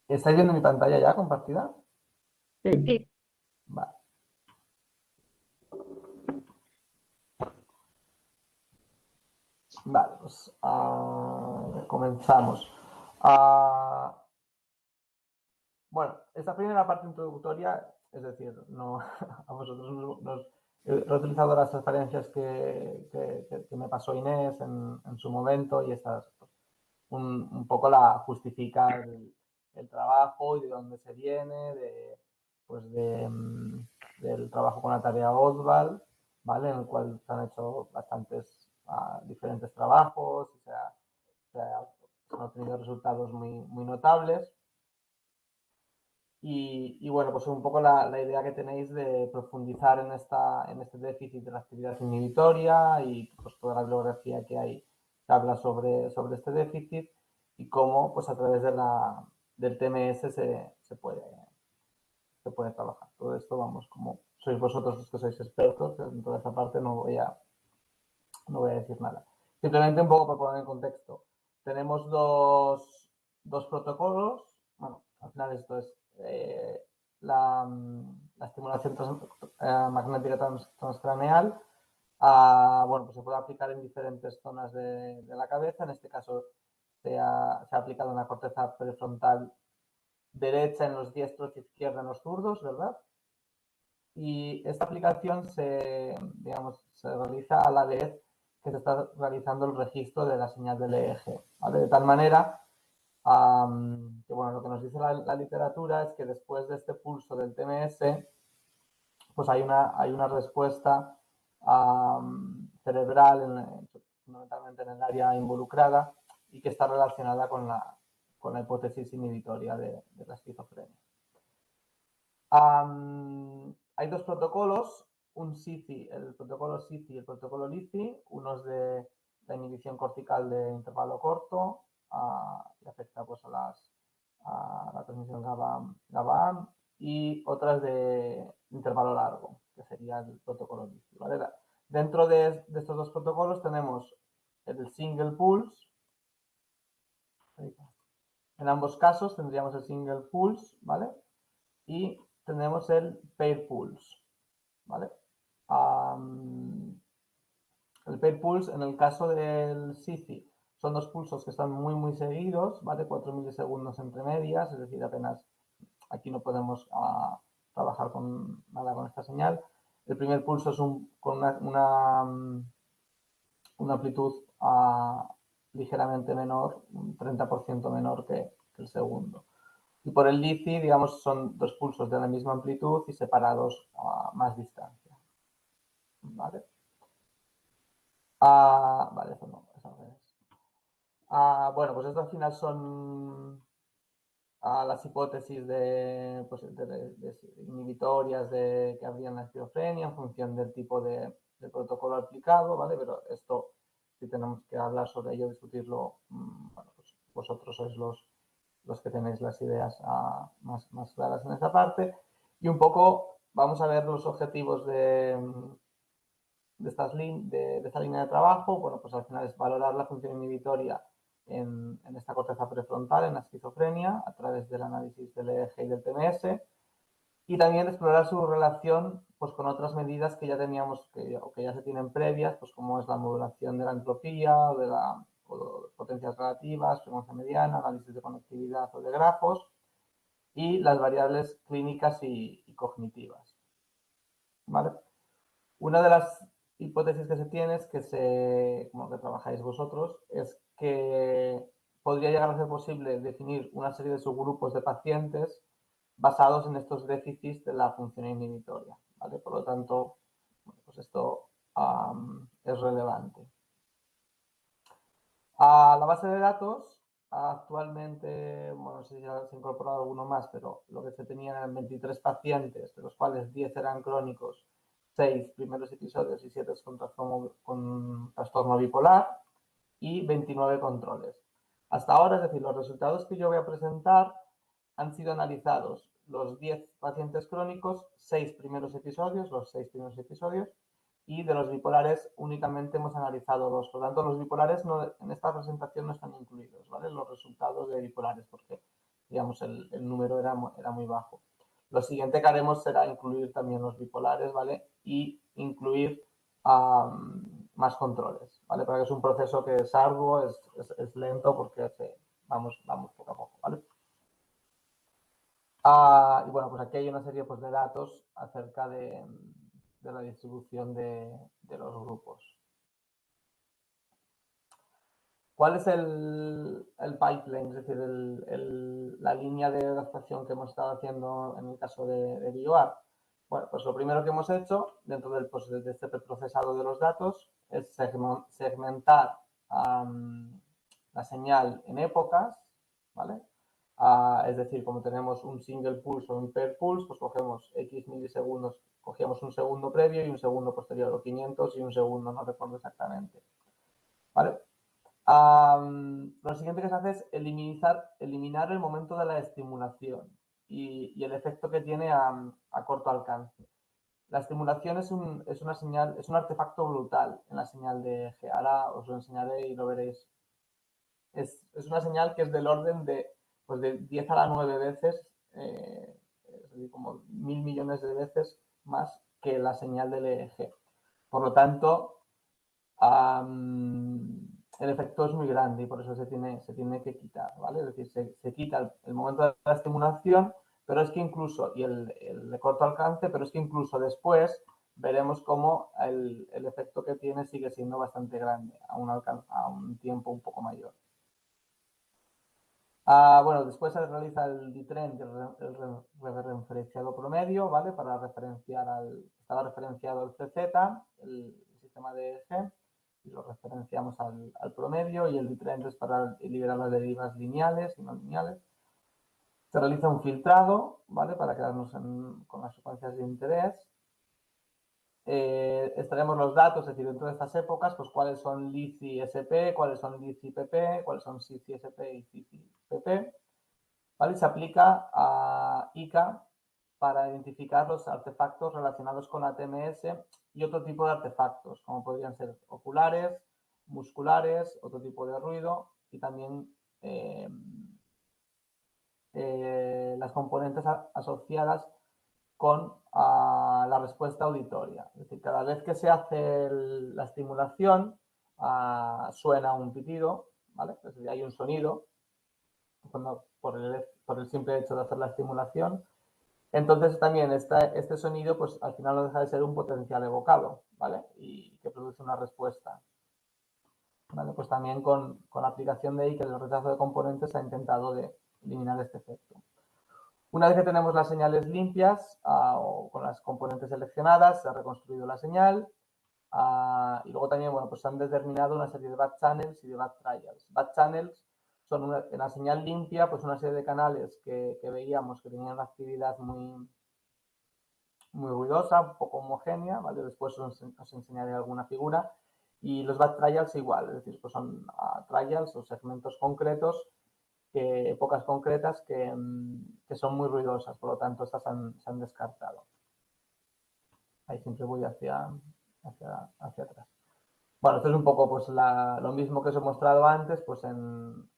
¿Estáis viendo mi pantalla ya compartida? Sí. Vale. Vale, pues comenzamos. Bueno, esta primera parte introductoria, es decir, no, a vosotros he reutilizado las referencias que me pasó Inés en su momento y estas pues, un poco la justifica el trabajo y de dónde se viene, del trabajo con la tarea Oswald, ¿vale? En el cual se han hecho bastantes diferentes trabajos y se han obtenido resultados muy notables. Y bueno, pues un poco la idea que tenéis de profundizar en este déficit de la actividad inhibitoria y pues toda la bibliografía que hay que habla sobre este déficit y cómo pues a través del TMS se puede trabajar. Todo esto, vamos, como sois vosotros los que sois expertos, en toda esta parte no voy a decir nada. Simplemente un poco para poner en contexto. Tenemos dos protocolos. Bueno, al final esto es la estimulación magnética transcraneal. Bueno, pues se puede aplicar en diferentes zonas de la cabeza. En este caso se ha aplicado en la corteza prefrontal derecha en los diestros y izquierda en los zurdos, ¿verdad? Y esta aplicación se realiza a la vez que se está realizando el registro de la señal del EEG, ¿vale? De tal manera que, bueno, lo que nos dice la literatura es que después de este pulso del TMS, pues hay una respuesta cerebral, fundamentalmente en el área involucrada, y que está relacionada con la hipótesis inhibitoria de la esquizofrenia. Hay dos protocolos, el protocolo SIFI y el protocolo LIFI. Uno es de la inhibición cortical de intervalo corto, que afecta pues, a la transmisión GABA-AM, y otras de intervalo largo, que sería el protocolo LIFI. ¿Vale? Dentro de estos dos protocolos tenemos el single pulse. En ambos casos tendríamos el single pulse, ¿vale? Y tenemos el pair pulse, ¿vale? El pair pulse, en el caso del SIFI, son dos pulsos que están muy seguidos, ¿vale? 4 milisegundos entre medias, es decir, apenas aquí no podemos trabajar con nada con esta señal. El primer pulso es con una amplitud ligeramente menor, un 30% menor que el segundo. Y por el LIFI, digamos, son dos pulsos de la misma amplitud y separados a más distancia. ¿Vale? Vale, eso no es. Bueno, pues esto al final son las hipótesis de inhibitorias que habrían la esquizofrenia en función del tipo de protocolo aplicado, ¿vale? Pero esto, si tenemos que hablar sobre ello, discutirlo, bueno, pues vosotros sois los que tenéis las ideas más claras en esa parte. Y un poco vamos a ver los objetivos de esta línea de trabajo. Bueno, pues al final es valorar la función inhibitoria en esta corteza prefrontal, en la esquizofrenia, a través del análisis del EEG y del TMS. Y también explorar su relación pues, con otras medidas que ya teníamos o que ya se tienen previas, pues como es la modulación de la entropía o de potencias relativas, frecuencia mediana, análisis de conectividad o de grafos y las variables clínicas y cognitivas. ¿Vale? Una de las hipótesis que se tiene es que como que trabajáis vosotros, es que podría llegar a ser posible definir una serie de subgrupos de pacientes basados en estos déficits de la función inhibitoria, ¿vale? Por lo tanto, pues esto es relevante. A la base de datos, actualmente, bueno, no sé si se ha incorporado alguno más, pero lo que se tenía eran 23 pacientes, de los cuales 10 eran crónicos, 6 primeros episodios y 7 con trastorno bipolar y 29 controles. Hasta ahora, es decir, los resultados que yo voy a presentar han sido analizados los 10 pacientes crónicos, 6 primeros episodios, los 6 primeros episodios, y de los bipolares únicamente hemos analizado 2. Por lo tanto, los bipolares en esta presentación no están incluidos, ¿vale? los resultados de bipolares, porque, digamos, el número era muy bajo. Lo siguiente que haremos será incluir también los bipolares, ¿vale? Y incluir más controles, ¿vale? Porque es un proceso que es arduo, es lento porque vamos poco a poco, ¿vale? Y bueno, pues aquí hay una serie pues, de datos acerca de la distribución de los grupos. ¿Cuál es el pipeline? Es decir, la línea de adaptación que hemos estado haciendo en el caso de BioArt. Bueno, pues lo primero que hemos hecho dentro de este preprocesado de los datos es segmentar la señal en épocas, ¿vale? Es decir, como tenemos un single pulse o un pair pulse, pues cogemos X milisegundos, cogíamos un segundo previo y un segundo posterior, o 500 y un segundo, no recuerdo exactamente, ¿vale? Lo siguiente que se hace es eliminar el momento de la estimulación y el efecto que tiene a corto alcance. La estimulación es una señal, es un artefacto brutal en la señal de G. Ahora os lo enseñaré y lo veréis. Es una señal que es del orden de, pues de 10 a la 9 veces, es decir, como 1000 millones de veces más que la señal del EEG. Por lo tanto, el efecto es muy grande y por eso se tiene que quitar, ¿vale? Es decir, se quita el momento de la estimulación, pero es que incluso, y el de corto alcance, pero es que incluso después veremos cómo el efecto que tiene sigue siendo bastante grande a un tiempo un poco mayor. Bueno, después se realiza el D-Trend, el referenciado promedio, ¿vale? Para referenciar estaba referenciado el CZ, el sistema de EEG, y lo referenciamos al promedio, y el D-Trend es para liberar las derivas lineales y no lineales. Se realiza un filtrado, ¿vale? Para quedarnos con las secuencias de interés. Extraemos los datos, es decir, dentro de estas épocas, pues cuáles son LICI-SP, cuáles son LICI-PP, cuáles son SICI-SP y CICI-PP, ¿vale? Se aplica a ICA para identificar los artefactos relacionados con la TMS y otro tipo de artefactos, como podrían ser oculares, musculares, otro tipo de ruido y también las componentes asociadas con la respuesta auditoria. Es decir, cada vez que se hace la estimulación, suena un pitido, ¿vale? Es decir, hay un sonido por el simple hecho de hacer la estimulación. Entonces también este sonido, pues al final no deja de ser un potencial evocado, ¿vale? Y que produce una respuesta. ¿Vale? Pues también con la aplicación de ICA, el rechazo de componentes, se ha intentado de eliminar este efecto. Una vez que tenemos las señales limpias o con las componentes seleccionadas, se ha reconstruido la señal y luego también, bueno, pues se han determinado una serie de bad channels y de bad trials. Bad channels son en la señal limpia, pues una serie de canales que veíamos que tenían una actividad muy ruidosa, un poco homogénea, ¿vale? Después os enseñaré alguna figura. Y los bad trials igual, es decir, pues son trials o segmentos concretos, épocas concretas que son muy ruidosas, por lo tanto estas se han descartado. Ahí siempre voy hacia atrás. Bueno, esto es un poco pues lo mismo que os he mostrado antes, pues en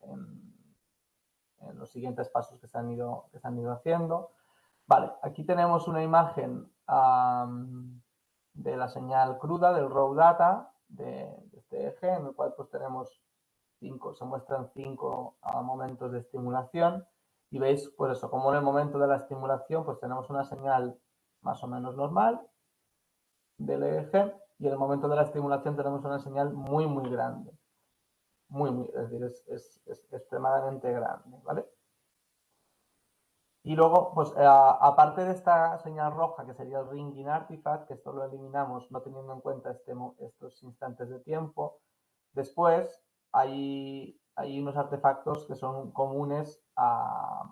los siguientes pasos que se han ido haciendo. Vale, aquí tenemos una imagen de la señal cruda, del raw data de este eje, en el cual pues tenemos se muestran 5 momentos de estimulación y veis pues eso, como en el momento de la estimulación pues tenemos una señal más o menos normal del eje y en el momento de la estimulación tenemos una señal muy grande. Es decir, es extremadamente grande, ¿vale? Y luego, pues aparte de esta señal roja, que sería el ringing artifact, que esto lo eliminamos no teniendo en cuenta estos instantes de tiempo, después hay unos artefactos que son comunes a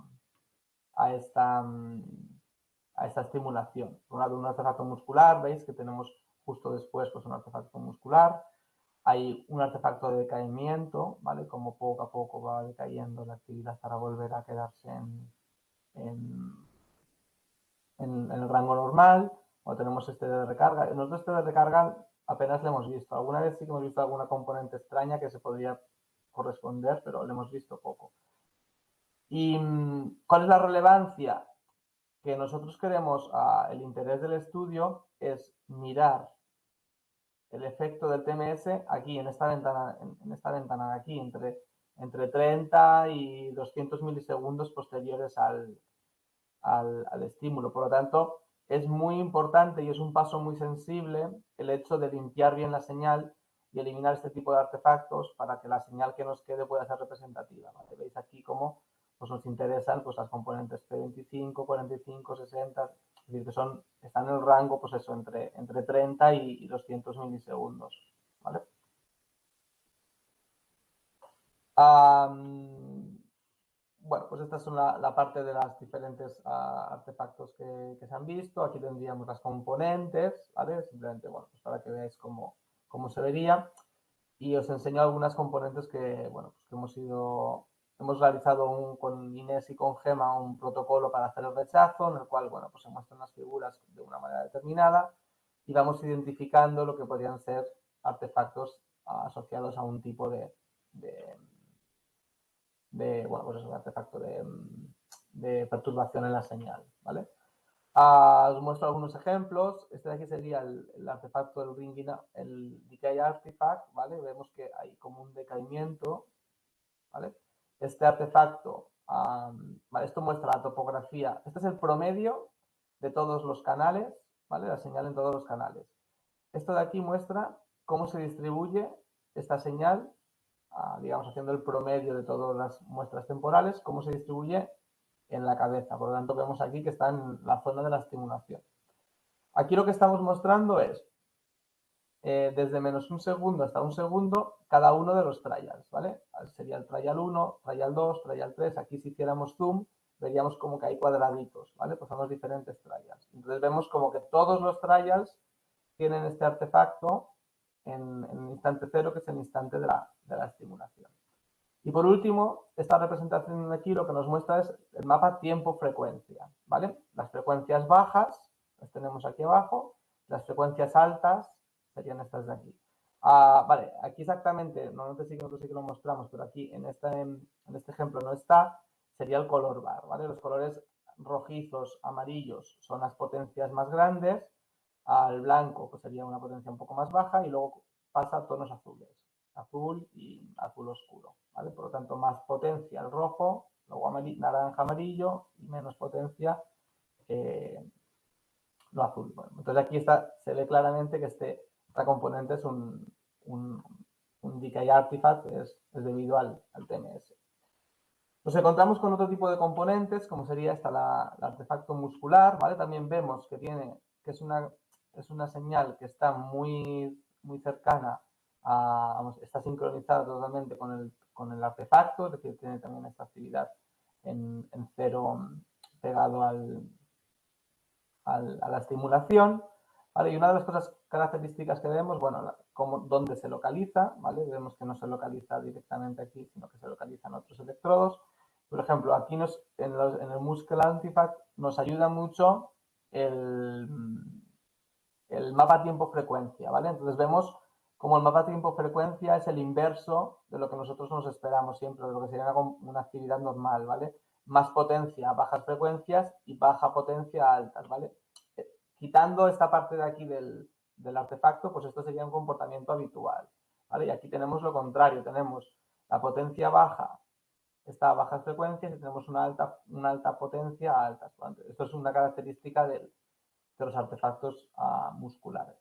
esta estimulación. Por un lado, un artefacto muscular, veis que tenemos justo después pues, un artefacto muscular. Hay un artefacto de decaimiento, ¿vale? Como poco a poco va decayendo la actividad para volver a quedarse en el rango normal, o tenemos este de recarga. Nosotros este de recarga apenas lo hemos visto. Alguna vez sí que hemos visto alguna componente extraña que se podría corresponder, pero lo hemos visto poco. ¿Y cuál es la relevancia? Que nosotros queremos, el interés del estudio es mirar el efecto del TMS aquí, en esta ventana de aquí, entre 30 y 200 milisegundos posteriores al estímulo. Por lo tanto, es muy importante y es un paso muy sensible el hecho de limpiar bien la señal y eliminar este tipo de artefactos para que la señal que nos quede pueda ser representativa, ¿vale? Veis aquí cómo pues, nos interesan pues, las componentes P25, 45, 60, es decir, que están en el rango, pues eso, entre 30 y 200 milisegundos, ¿vale? Bueno, pues esta es la parte de los diferentes artefactos que se han visto. Aquí tendríamos las componentes, ¿vale? Simplemente, bueno, pues para que veáis cómo se vería. Y os enseño algunas componentes que, bueno, pues que hemos realizado con Inés y con Gema un protocolo para hacer el rechazo, en el cual, bueno, pues se muestran las figuras de una manera determinada y vamos identificando lo que podrían ser artefactos asociados a un tipo bueno, pues es un artefacto de perturbación en la señal, ¿vale? Os muestro algunos ejemplos. Este de aquí sería el artefacto del ringing, el decay artifact, ¿vale? Vemos que hay como un decaimiento, ¿vale? Este artefacto, ¿vale? Esto muestra la topografía. Este es el promedio de todos los canales, ¿vale? La señal en todos los canales. Esto de aquí muestra cómo se distribuye esta señal, digamos, haciendo el promedio de todas las muestras temporales, cómo se distribuye en la cabeza. Por lo tanto, vemos aquí que está en la zona de la estimulación. Aquí lo que estamos mostrando es desde menos un segundo hasta un segundo cada uno de los trials, ¿vale? Sería el trial 1, trial 2, trial 3. Aquí si hiciéramos zoom, veríamos como que hay cuadraditos, ¿vale? Pues son los diferentes trials. Entonces vemos como que todos los trials tienen este artefacto en el instante cero, que es el instante de la estimulación. Y por último, esta representación aquí lo que nos muestra es el mapa tiempo-frecuencia, ¿vale? Las frecuencias bajas las tenemos aquí abajo, las frecuencias altas serían estas de aquí. Vale, aquí exactamente, nosotros sí que lo mostramos, pero aquí en este ejemplo no está, sería el color bar, ¿vale? Los colores rojizos, amarillos son las potencias más grandes, al blanco pues sería una potencia un poco más baja y luego pasa a tonos azules, azul y azul oscuro, ¿vale? Por lo tanto, más potencia el rojo, luego naranja, amarillo y menos potencia lo azul. Bueno, entonces aquí se ve claramente que esta componente es un decay artifact, es debido al TMS. Nos encontramos con otro tipo de componentes, como sería el artefacto muscular, ¿vale? También vemos que es una señal que está muy, muy cercana está sincronizada totalmente con el artefacto, es decir, tiene también esta actividad en cero pegado a la estimulación, ¿vale? Y una de las cosas características que vemos, bueno, dónde se localiza, ¿vale? Vemos que no se localiza directamente aquí, sino que se localiza en otros electrodos. Por ejemplo, aquí en el Muscle Artifact nos ayuda mucho el mapa tiempo-frecuencia, ¿vale? Entonces vemos como el mapa tiempo-frecuencia es el inverso de lo que nosotros nos esperamos siempre, de lo que sería una actividad normal, ¿vale? Más potencia a bajas frecuencias y baja potencia a altas, ¿vale? Quitando esta parte de aquí del artefacto, pues esto sería un comportamiento habitual, ¿vale? Y aquí tenemos lo contrario, tenemos la potencia baja está a bajas frecuencias y tenemos una alta potencia a altas. Esto es una característica de los artefactos musculares.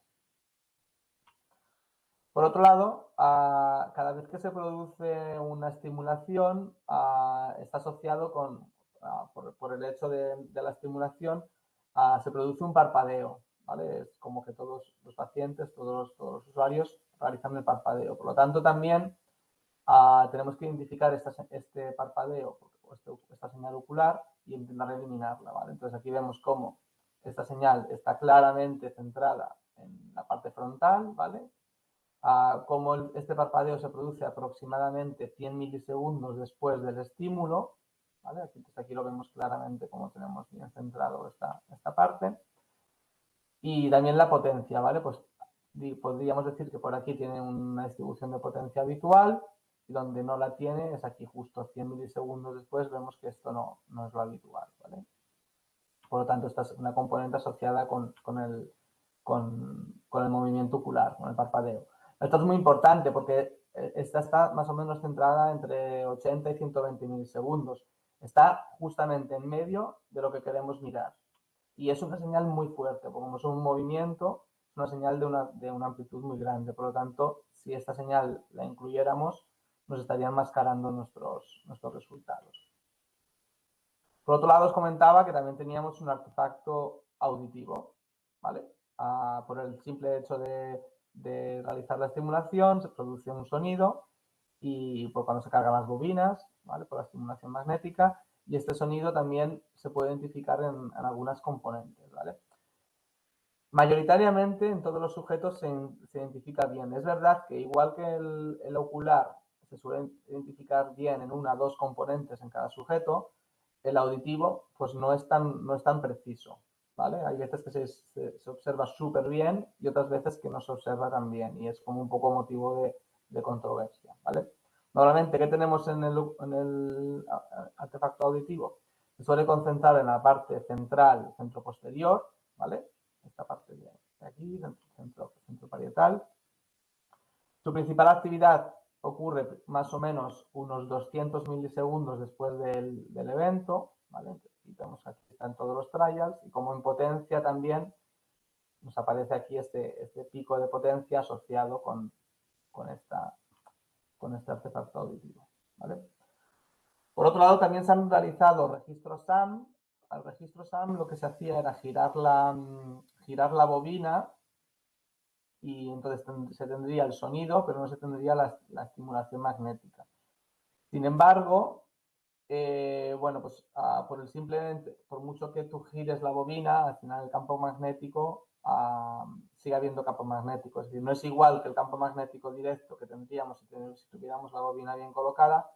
Por otro lado, cada vez que se produce una estimulación, está asociado por el hecho de la estimulación, se produce un parpadeo, ¿vale? Es como que todos los pacientes, todos los usuarios realizan el parpadeo. Por lo tanto, también tenemos que identificar este parpadeo o esta señal ocular y intentar eliminarla, ¿vale? Entonces, aquí vemos cómo esta señal está claramente centrada en la parte frontal, ¿vale? Como este parpadeo se produce aproximadamente 100 milisegundos después del estímulo, ¿vale? Aquí lo vemos claramente como tenemos bien centrado esta parte. Y también la potencia, ¿vale? Pues podríamos decir que por aquí tiene una distribución de potencia habitual y donde no la tiene es aquí justo 100 milisegundos después, vemos que esto no es lo habitual, ¿vale? Por lo tanto, esta es una componente asociada con el movimiento ocular, con el parpadeo. Esto es muy importante porque esta está más o menos centrada entre 80 y 120 milisegundos. Está justamente en medio de lo que queremos mirar. Y es una señal muy fuerte, porque como es un movimiento, es una señal de una amplitud muy grande. Por lo tanto, si esta señal la incluyéramos, nos estarían mascarando nuestros resultados. Por otro lado, os comentaba que también teníamos un artefacto auditivo, ¿vale? Por el simple hecho de realizar la estimulación, se produce un sonido y por cuando se cargan las bobinas, ¿vale? Por la estimulación magnética, y este sonido también se puede identificar en algunas componentes, ¿vale? Mayoritariamente en todos los sujetos se identifica bien. Es verdad que igual que el ocular se suele identificar bien en una o dos componentes en cada sujeto, el auditivo pues no es tan preciso, ¿vale? Hay veces que se observa súper bien y otras veces que no se observa tan bien y es como un poco motivo de controversia, ¿vale? Normalmente, ¿qué tenemos en el artefacto auditivo? Se suele concentrar en la parte central, centro posterior, ¿vale? Esta parte de aquí, centro parietal. Su principal actividad ocurre más o menos unos 200 milisegundos después del evento, ¿vale? Y vemos aquí están todos los trials y como en potencia también nos aparece aquí este pico de potencia asociado con este artefacto auditivo, ¿vale? Por otro lado, también se han realizado registros SAM. Al registro SAM lo que se hacía era girar la bobina y entonces se tendría el sonido, pero no se tendría la estimulación magnética. Sin embargo, bueno, pues por mucho que tú gires la bobina, al final el campo magnético sigue habiendo campo magnético. Es decir, no es igual que el campo magnético directo que tendríamos si tuviéramos la bobina bien colocada,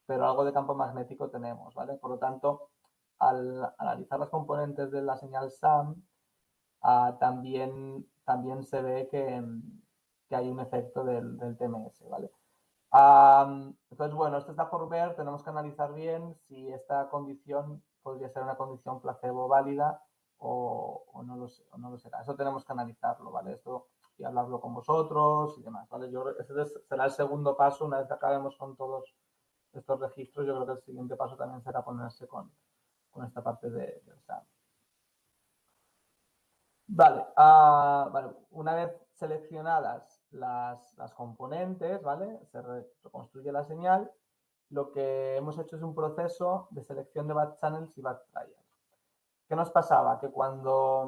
pero algo de campo magnético tenemos, ¿vale? Por lo tanto, al analizar las componentes de la señal SAM, también se ve que hay un efecto del TMS, ¿vale? Entonces, bueno, esto está por ver, tenemos que analizar bien si esta condición podría ser una condición placebo válida o no lo será. Eso tenemos que analizarlo, ¿vale? Esto y hablarlo con vosotros y demás, ¿vale? Yo creo que ese será el segundo paso. Una vez que acabemos con todos estos registros, yo creo que el siguiente paso también será ponerse con esta parte del SAM. Vale, vale, una vez seleccionadas las componentes, ¿vale? Se reconstruye la señal. Lo que hemos hecho es un proceso de selección de batch channels y batch trials. ¿Qué nos pasaba? Que cuando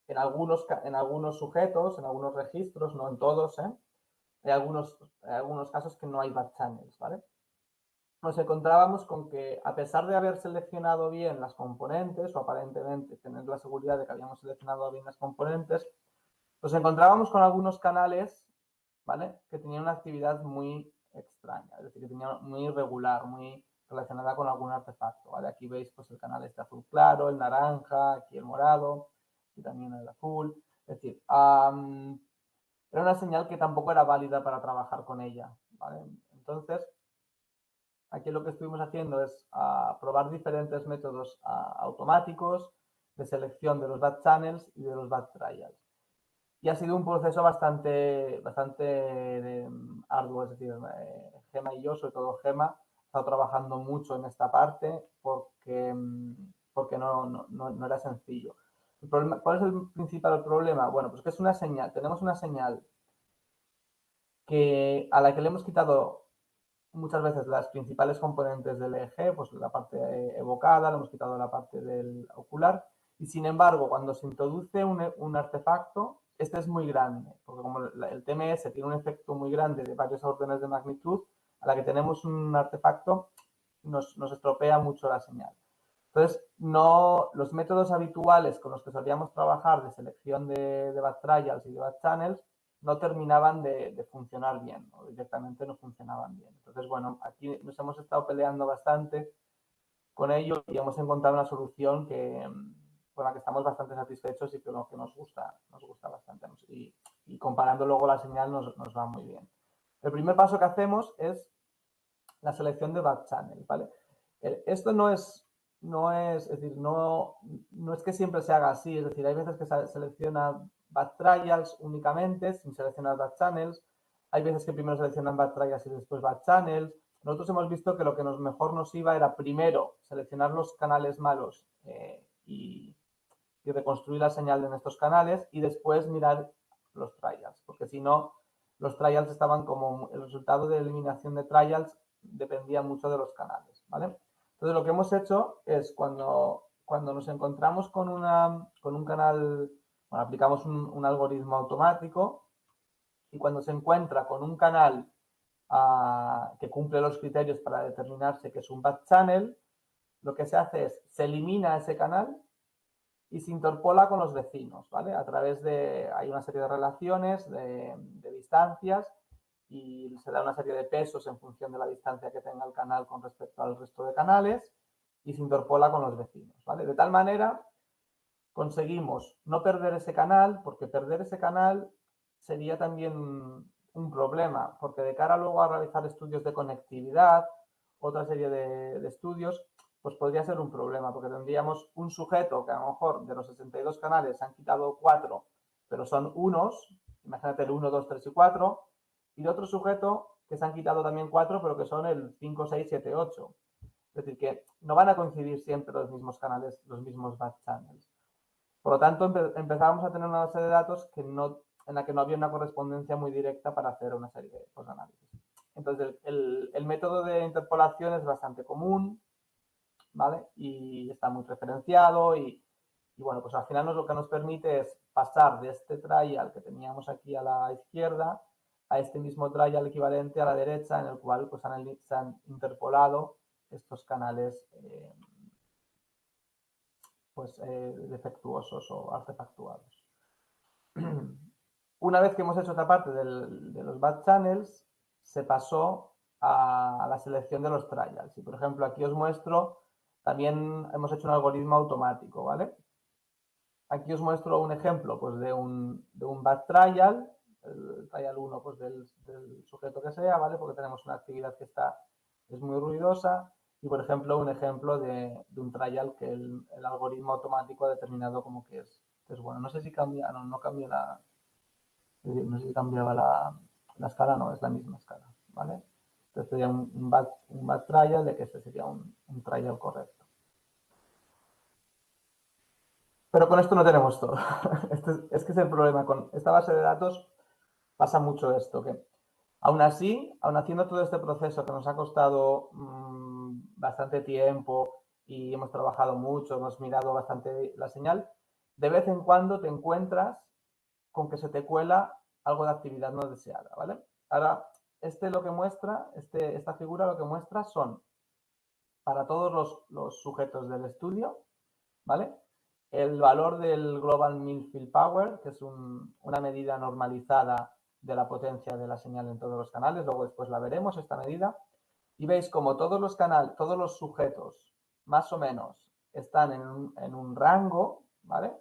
en algunos sujetos, en algunos registros, no en todos, hay algunos casos que no hay batch channels, ¿vale? Nos encontrábamos con que, a pesar de haber seleccionado bien las componentes, o aparentemente tener la seguridad de que habíamos seleccionado bien las componentes, nos encontrábamos con algunos canales, ¿vale? Que tenían una actividad muy extraña, es decir, que tenían muy irregular, muy relacionada con algún artefacto, ¿vale? Aquí veis pues el canal este azul claro, el naranja, aquí el morado, y también el azul. Es decir, era una señal que tampoco era válida para trabajar con ella, ¿vale? Entonces, aquí lo que estuvimos haciendo es probar diferentes métodos automáticos de selección de los batch channels y de los batch trials. Y ha sido un proceso bastante arduo, es decir, Gema y yo, sobre todo Gema, he estado trabajando mucho en esta parte porque no era sencillo. ¿Cuál es el principal problema? Bueno, pues que es una señal, tenemos una señal a la que le hemos quitado muchas veces las principales componentes del EEG, pues la parte evocada, le hemos quitado la parte del ocular, y sin embargo, cuando se introduce un artefacto, este es muy grande, porque como el TMS tiene un efecto muy grande de varios órdenes de magnitud, a la que tenemos un artefacto, nos estropea mucho la señal. Entonces, los métodos habituales con los que solíamos trabajar de selección de batch trials y de batch channels no terminaban de funcionar bien, o directamente no funcionaban bien. Entonces, bueno, aquí nos hemos estado peleando bastante con ello y hemos encontrado una solución con la que estamos bastante satisfechos y que nos gusta bastante. Y comparando luego la señal nos va muy bien. El primer paso que hacemos es la selección de bad channel, ¿vale? Esto no es decir, no es que siempre se haga así, es decir, hay veces que se selecciona bad trials únicamente, sin seleccionar bad channels, hay veces que primero seleccionan bad trials y después bad channels. Nosotros hemos visto que lo que mejor nos iba era primero seleccionar los canales malos y reconstruir la señal en estos canales y después mirar los trials, porque si no, los trials estaban como el resultado de eliminación de trials dependía mucho de los canales, ¿vale? Entonces, lo que hemos hecho es cuando nos encontramos con un canal, bueno, aplicamos un algoritmo automático y cuando se encuentra con un canal que cumple los criterios para determinarse que es un bad channel, lo que se hace es, se elimina ese canal y se interpola con los vecinos, ¿vale? A través de, hay una serie de relaciones, de distancias y se da una serie de pesos en función de la distancia que tenga el canal con respecto al resto de canales y se interpola con los vecinos, ¿vale? De tal manera conseguimos no perder ese canal, porque perder ese canal sería también un problema, porque de cara luego a realizar estudios de conectividad, otra serie de estudios, pues podría ser un problema, porque tendríamos un sujeto que a lo mejor de los 62 canales se han quitado 4, pero son unos, imagínate el 1, 2, 3 y 4, y de otro sujeto que se han quitado también 4, pero que son el 5, 6, 7, 8. Es decir, que no van a coincidir siempre los mismos canales, los mismos back channels. Por lo tanto, empezábamos a tener una base de datos en la que no había una correspondencia muy directa para hacer una serie de análisis. Entonces, el método de interpolación es bastante común, ¿vale? Y está muy referenciado y bueno, pues al final lo que nos permite es pasar de este trial que teníamos aquí a la izquierda a este mismo trial equivalente a la derecha, en el cual pues se han interpolado estos canales defectuosos o artefactuados. Una vez que hemos hecho esta parte de los bad channels, se pasó a la selección de los trials. Y, por ejemplo, aquí os muestro, también hemos hecho un algoritmo automático, ¿vale? Aquí os muestro un ejemplo pues, de un bad trial, el trial 1 pues, del sujeto que sea, ¿vale? Porque tenemos una actividad que es muy ruidosa. Y, por ejemplo, un ejemplo de un trial que el algoritmo automático ha determinado como que es bueno. No sé si cambia, no cambia no sé si cambiaba la escala, no, es la misma escala, ¿vale? Entonces sería un bad trial de que este sería un trial correcto. Pero con esto no tenemos todo. Es que es el problema. Con esta base de datos pasa mucho esto, que aún así, aún haciendo todo este proceso que nos ha costado bastante tiempo y hemos trabajado mucho, hemos mirado bastante la señal, de vez en cuando te encuentras con que se te cuela algo de actividad no deseada, ¿vale? Ahora, lo que muestra, esta figura lo que muestra son para todos los sujetos del estudio, ¿vale? El valor del Global Mean Field Power, que es una medida normalizada de la potencia de la señal en todos los canales, luego después la veremos, esta medida, y veis como todos los sujetos, más o menos, están en un rango, ¿vale?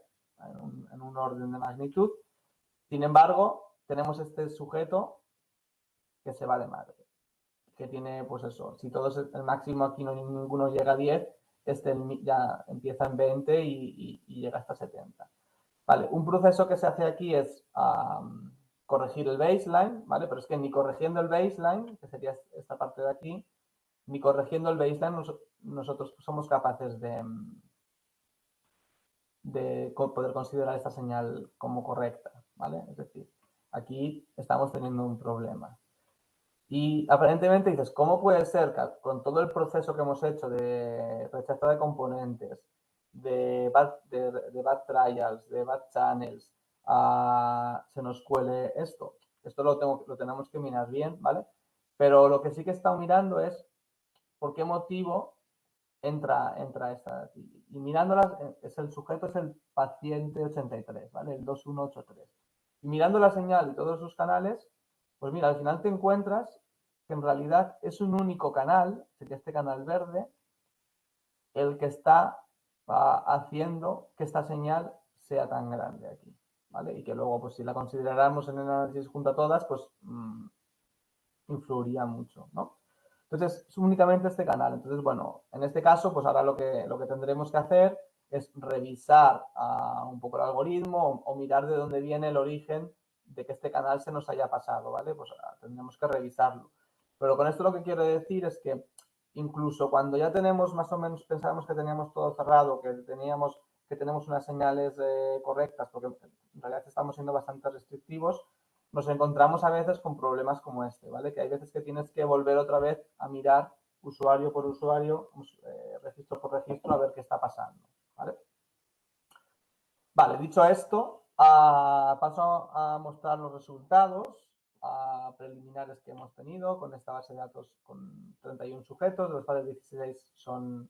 En un orden de magnitud. Sin embargo, tenemos este sujeto que se va de madre, que tiene, pues eso, si todos el máximo aquí ninguno llega a 10, este ya empieza en 20 y llega hasta 70. Vale, un proceso que se hace aquí es corregir el baseline, ¿vale? Pero es que ni corrigiendo el baseline, que sería esta parte de aquí, ni corrigiendo el baseline nosotros somos capaces de poder considerar esta señal como correcta, ¿vale? Es decir, aquí estamos teniendo un problema. Y aparentemente dices, ¿cómo puede ser que con todo el proceso que hemos hecho de rechazo de componentes, de bad trials, de bad channels, se nos cuele esto? Esto lo tenemos que mirar bien, ¿vale? Pero lo que sí que he estado mirando es por qué motivo entra esta. Y mirándolas, el sujeto es el paciente 83, ¿vale? El 2183. Y mirando la señal y todos sus canales, pues mira, al final te encuentras que en realidad es un único canal, sería este canal verde, el que está haciendo que esta señal sea tan grande aquí, ¿vale? Y que luego, pues si la consideráramos en el análisis junto a todas, pues influiría mucho, ¿no? Entonces, es únicamente este canal. Entonces, bueno, en este caso, pues ahora lo que tendremos que hacer es revisar un poco el algoritmo o mirar de dónde viene el origen de que este canal se nos haya pasado, ¿vale? Pues tendremos que revisarlo. Pero con esto lo que quiero decir es que incluso cuando ya tenemos más o menos, pensábamos que teníamos todo cerrado, que tenemos unas señales correctas, porque en realidad estamos siendo bastante restrictivos, nos encontramos a veces con problemas como este, ¿vale? Que hay veces que tienes que volver otra vez a mirar usuario por usuario, registro por registro, a ver qué está pasando, ¿vale? Vale, dicho esto, paso a mostrar los resultados preliminares que hemos tenido con esta base de datos con 31 sujetos, de los cuales 16 son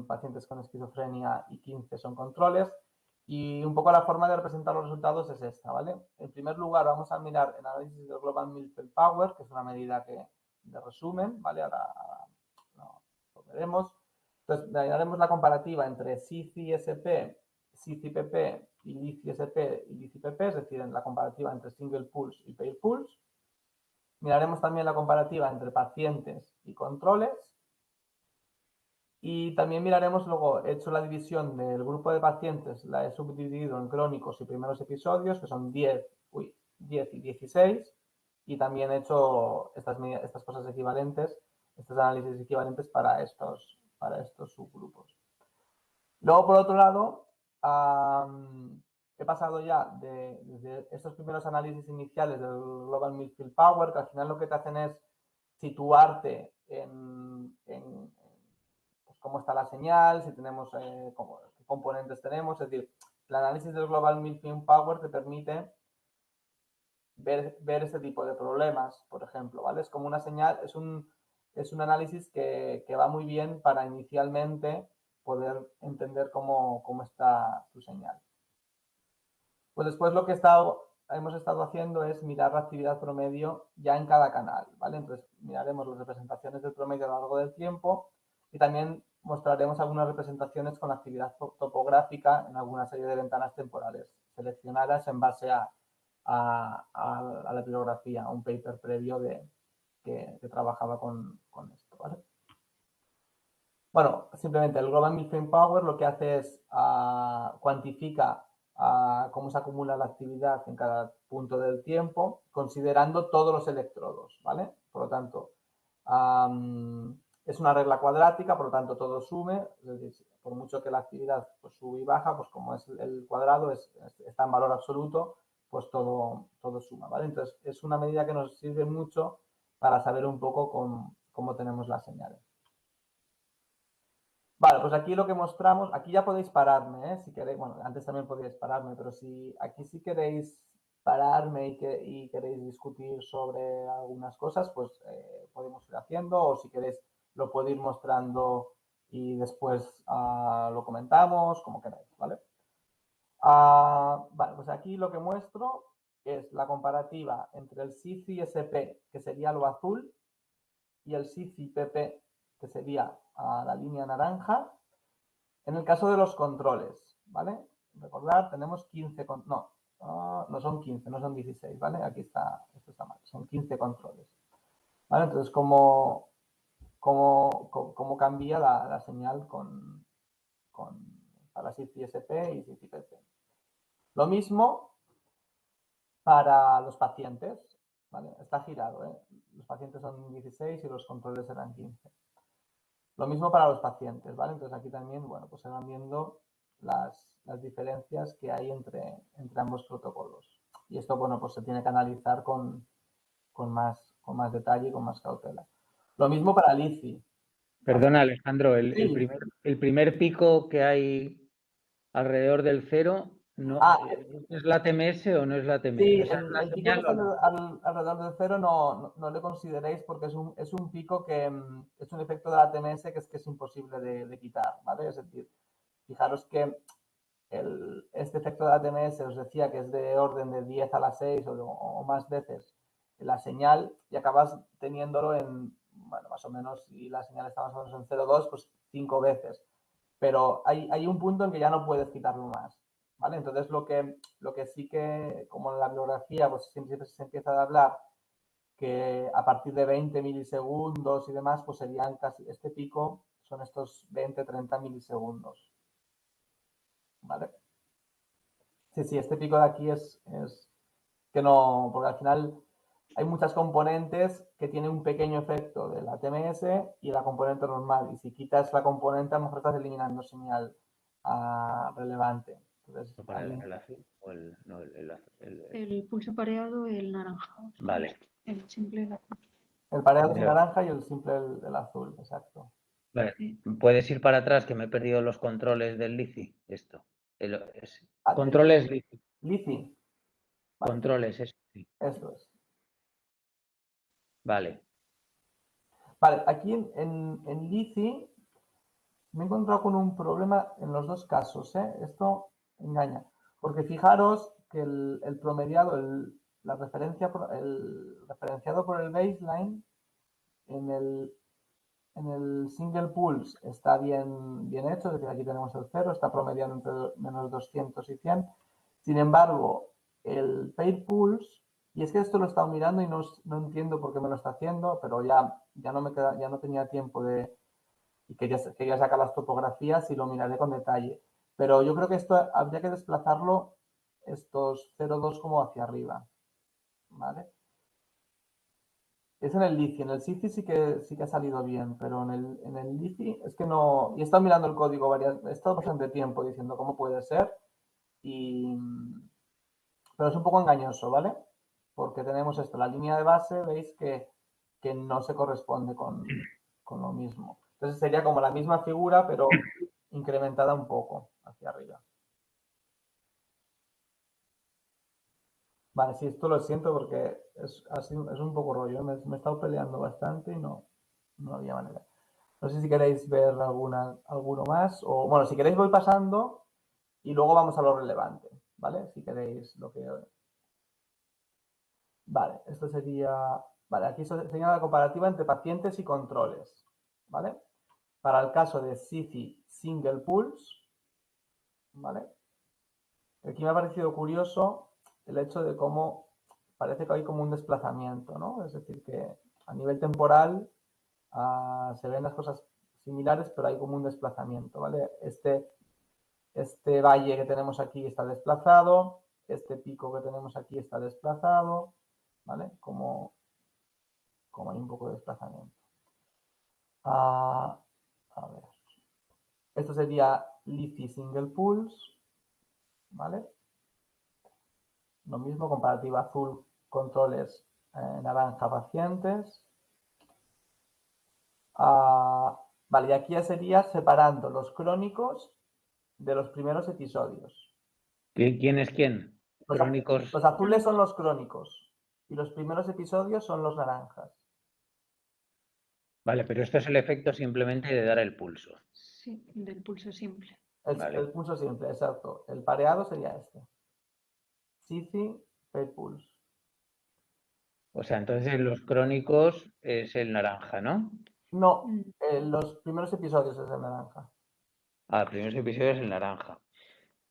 pacientes con esquizofrenia y 15 son controles. Y un poco la forma de representar los resultados es esta, ¿vale? En primer lugar, vamos a mirar el análisis del Global Millfield Power, que es una medida de resumen, ¿vale? Ahora lo veremos. Entonces, haremos la comparativa entre CICI-SP, CICI-PP y LICI-SP y LICI-PP, es decir, en la comparativa entre Single Pulse y Pair Pulse. Miraremos también la comparativa entre pacientes y controles. Y también miraremos luego, he hecho la división del grupo de pacientes, la he subdividido en crónicos y primeros episodios, que son 10 y 16, y también he hecho estas cosas equivalentes, estos análisis equivalentes para estos subgrupos. Luego, por otro lado, he pasado ya desde estos primeros análisis iniciales del Global Millfield Power, que al final lo que te hacen es situarte en pues, cómo está la señal, si tenemos, qué componentes tenemos. Es decir, el análisis del Global Millfield Power te permite ver ese tipo de problemas, por ejemplo, ¿vale? Es como una señal, es un análisis que va muy bien para inicialmente poder entender cómo está tu señal. Pues después lo que hemos estado haciendo es mirar la actividad promedio ya en cada canal, ¿vale? Entonces miraremos las representaciones del promedio a lo largo del tiempo y también mostraremos algunas representaciones con actividad topográfica en alguna serie de ventanas temporales seleccionadas en base a la bibliografía, a un paper previo que trabajaba con esto, ¿vale? Bueno, simplemente el Global Millfield Power lo que hace es cuantifica cómo se acumula la actividad en cada punto del tiempo, considerando todos los electrodos, ¿vale? Por lo tanto, es una regla cuadrática, por lo tanto todo sume, es decir, por mucho que la actividad pues, sube y baja, pues como es el cuadrado, está en valor absoluto, pues todo suma, ¿vale? Entonces, es una medida que nos sirve mucho para saber un poco cómo tenemos las señales. Vale, pues aquí lo que mostramos, aquí ya podéis pararme, si queréis, bueno, antes también podíais pararme, pero si aquí sí queréis pararme y queréis discutir sobre algunas cosas, pues podemos ir haciendo, o si queréis lo puedo ir mostrando y después lo comentamos, como queráis, ¿vale? Vale, pues aquí lo que muestro es la comparativa entre el CICI-SP, que sería lo azul, y el CICI-PP, que sería la línea naranja, en el caso de los controles, ¿vale? Recordad, tenemos 15, no son 15, no son 16, ¿vale? Aquí está, esto está mal, son 15 controles, ¿vale? Entonces, ¿cómo cambia la señal para CICI-SP y CICI-PP? Lo mismo para los pacientes, ¿vale? Está girado, ¿eh? Los pacientes son 16 y los controles serán 15. Lo mismo para los pacientes, ¿vale? Entonces aquí también, bueno, pues se van viendo las diferencias que hay entre ambos protocolos. Y esto, bueno, pues se tiene que analizar con más detalle y con más cautela. Lo mismo para el ICI. Perdona, Alejandro, Sí. el primer pico que hay alrededor del cero, no, ¿es la TMS o no es la TMS? Sí, O sea, el pico que está alrededor del cero no le consideréis porque es un pico que es un efecto de la TMS que es imposible de quitar, ¿vale? Es decir, fijaros que este efecto de la TMS os decía que es de orden de 10 a la 6 o más veces la señal y acabas teniéndolo en, bueno, más o menos, si la señal está más o menos en 0,2, pues 5 veces. Pero hay un punto en que ya no puedes quitarlo más, ¿vale? Entonces, lo que sí que, como en la bibliografía, pues siempre se empieza a hablar que a partir de 20 milisegundos y demás, pues serían casi, este pico son estos 20-30 milisegundos. ¿Vale? Sí, este pico de aquí es que no, porque al final hay muchas componentes que tienen un pequeño efecto de la TMS y la componente normal. Y si quitas la componente, a lo mejor estás eliminando señal relevante. Entonces, ¿Para el azul o el, no, el pulso pareado, el naranja. Vale. El simple, el azul. El pareado es el naranja y el simple el azul, exacto. Vale. ¿Puedes ir para atrás que me he perdido los controles del LiCi? Esto. Controles LiCi. LiCi. Vale. Controles, eso sí. Esto es. Vale. Vale, aquí en LiCi me he encontrado con un problema en los dos casos, ¿eh? Esto engaña. Porque fijaros que el promediado, el referenciado por el baseline en el single pulse está bien hecho, es decir, aquí tenemos el 0, está promediando entre menos 200 y 100. Sin embargo, el pair pulse, y es que esto lo he estado mirando y no entiendo por qué me lo está haciendo, pero ya no tenía tiempo y quería sacar las topografías y lo miraré con detalle. Pero yo creo que esto habría que desplazarlo estos 0,2 como hacia arriba. ¿Vale? Es en el LiCi. En el SiCi sí que ha salido bien, pero en el LiCi es que no... Y he estado mirando el código he estado bastante tiempo diciendo cómo puede ser. Pero es un poco engañoso, ¿vale? Porque tenemos esto, la línea de base, veis que no se corresponde con lo mismo. Entonces sería como la misma figura, pero incrementada un poco hacia arriba. Vale, sí, esto lo siento porque es un poco rollo. Me he estado peleando bastante y no había manera. No sé si queréis ver alguno más. O bueno, si queréis voy pasando y luego vamos a lo relevante. ¿Vale? Si queréis lo que... Vale, esto sería... Vale, aquí sería la comparativa entre pacientes y controles. ¿Vale? Para el caso de SiCi Single Pulse, ¿vale? Aquí me ha parecido curioso el hecho de cómo parece que hay como un desplazamiento, ¿no? Es decir, que a nivel temporal se ven las cosas similares, pero hay como un desplazamiento, ¿vale? Este valle que tenemos aquí está desplazado, este pico que tenemos aquí está desplazado, ¿vale? Como hay un poco de desplazamiento. A ver. Esto sería LiCi Single Pulse, ¿vale? Lo mismo, comparativa azul, controles, naranja, pacientes. Vale, y aquí ya sería separando los crónicos de los primeros episodios. ¿Quién es quién? Crónicos. Los azules son los crónicos y los primeros episodios son los naranjas. Vale, pero esto es el efecto simplemente de dar el pulso. Sí, del pulso simple. El pulso simple, exacto. El pareado sería este. SiCi, pair pulse. O sea, entonces los crónicos es el naranja, ¿no? No, los primeros episodios es el naranja. Primeros episodios es el naranja.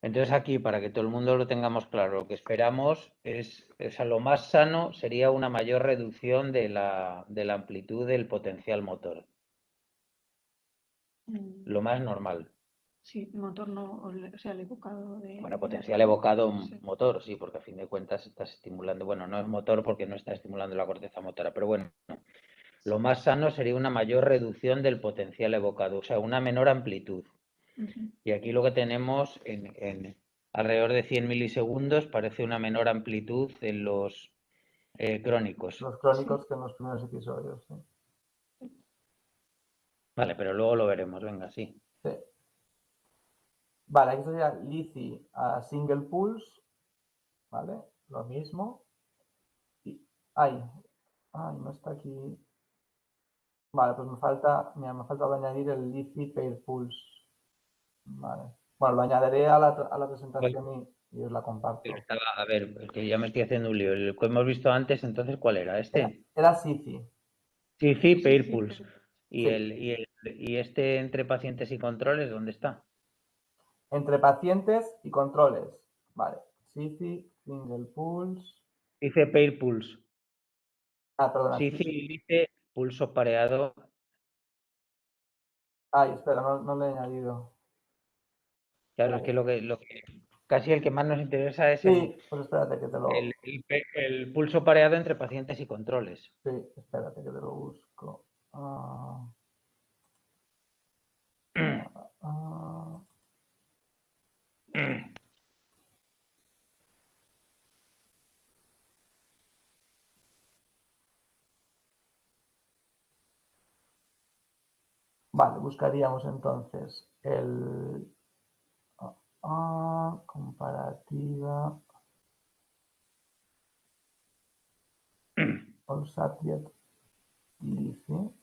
Entonces aquí, para que todo el mundo lo tengamos claro, lo que esperamos es, o sea, lo más sano sería una mayor reducción de la amplitud del potencial motor. Lo más normal. Sí, el motor no, o sea, el evocado de... Bueno, potencial evocado motor, sí, porque a fin de cuentas estás estimulando, bueno, no es motor porque no está estimulando la corteza motora, pero bueno, lo más sano sería una mayor reducción del potencial evocado, o sea, una menor amplitud. Y aquí lo que tenemos en alrededor de 100 milisegundos parece una menor amplitud en los crónicos. Los crónicos que en los primeros episodios, sí. Vale, pero luego lo veremos, venga, sí. Sí. Vale, aquí sería LiCi a Single Pulse, ¿vale? Lo mismo. Ay, no está aquí. Vale, pues me falta añadir el LiCi Pair Pulse. Vale. Bueno, lo añadiré a la presentación y os la comparto. Pero estaba, a ver, que ya me estoy haciendo un lío. El que hemos visto antes, entonces, ¿cuál era? ¿Este? Era SiCi. SiCi Pair Pulse. Sí. ¿Y este entre pacientes y controles, dónde está? Entre pacientes y controles. Vale. SiCi, Single Pulse. Dice Pair Pulse. Ah, perdona. Sí, dice pulso pareado. Ay, espera, no le he añadido. Claro, es que lo que casi el que más nos interesa es Sí, pues espérate que te lo... el pulso pareado entre pacientes y controles. Sí, espérate que te lo busco. Ah, ah. Vale, buscaríamos entonces el comparativa Olsatiet Lifi.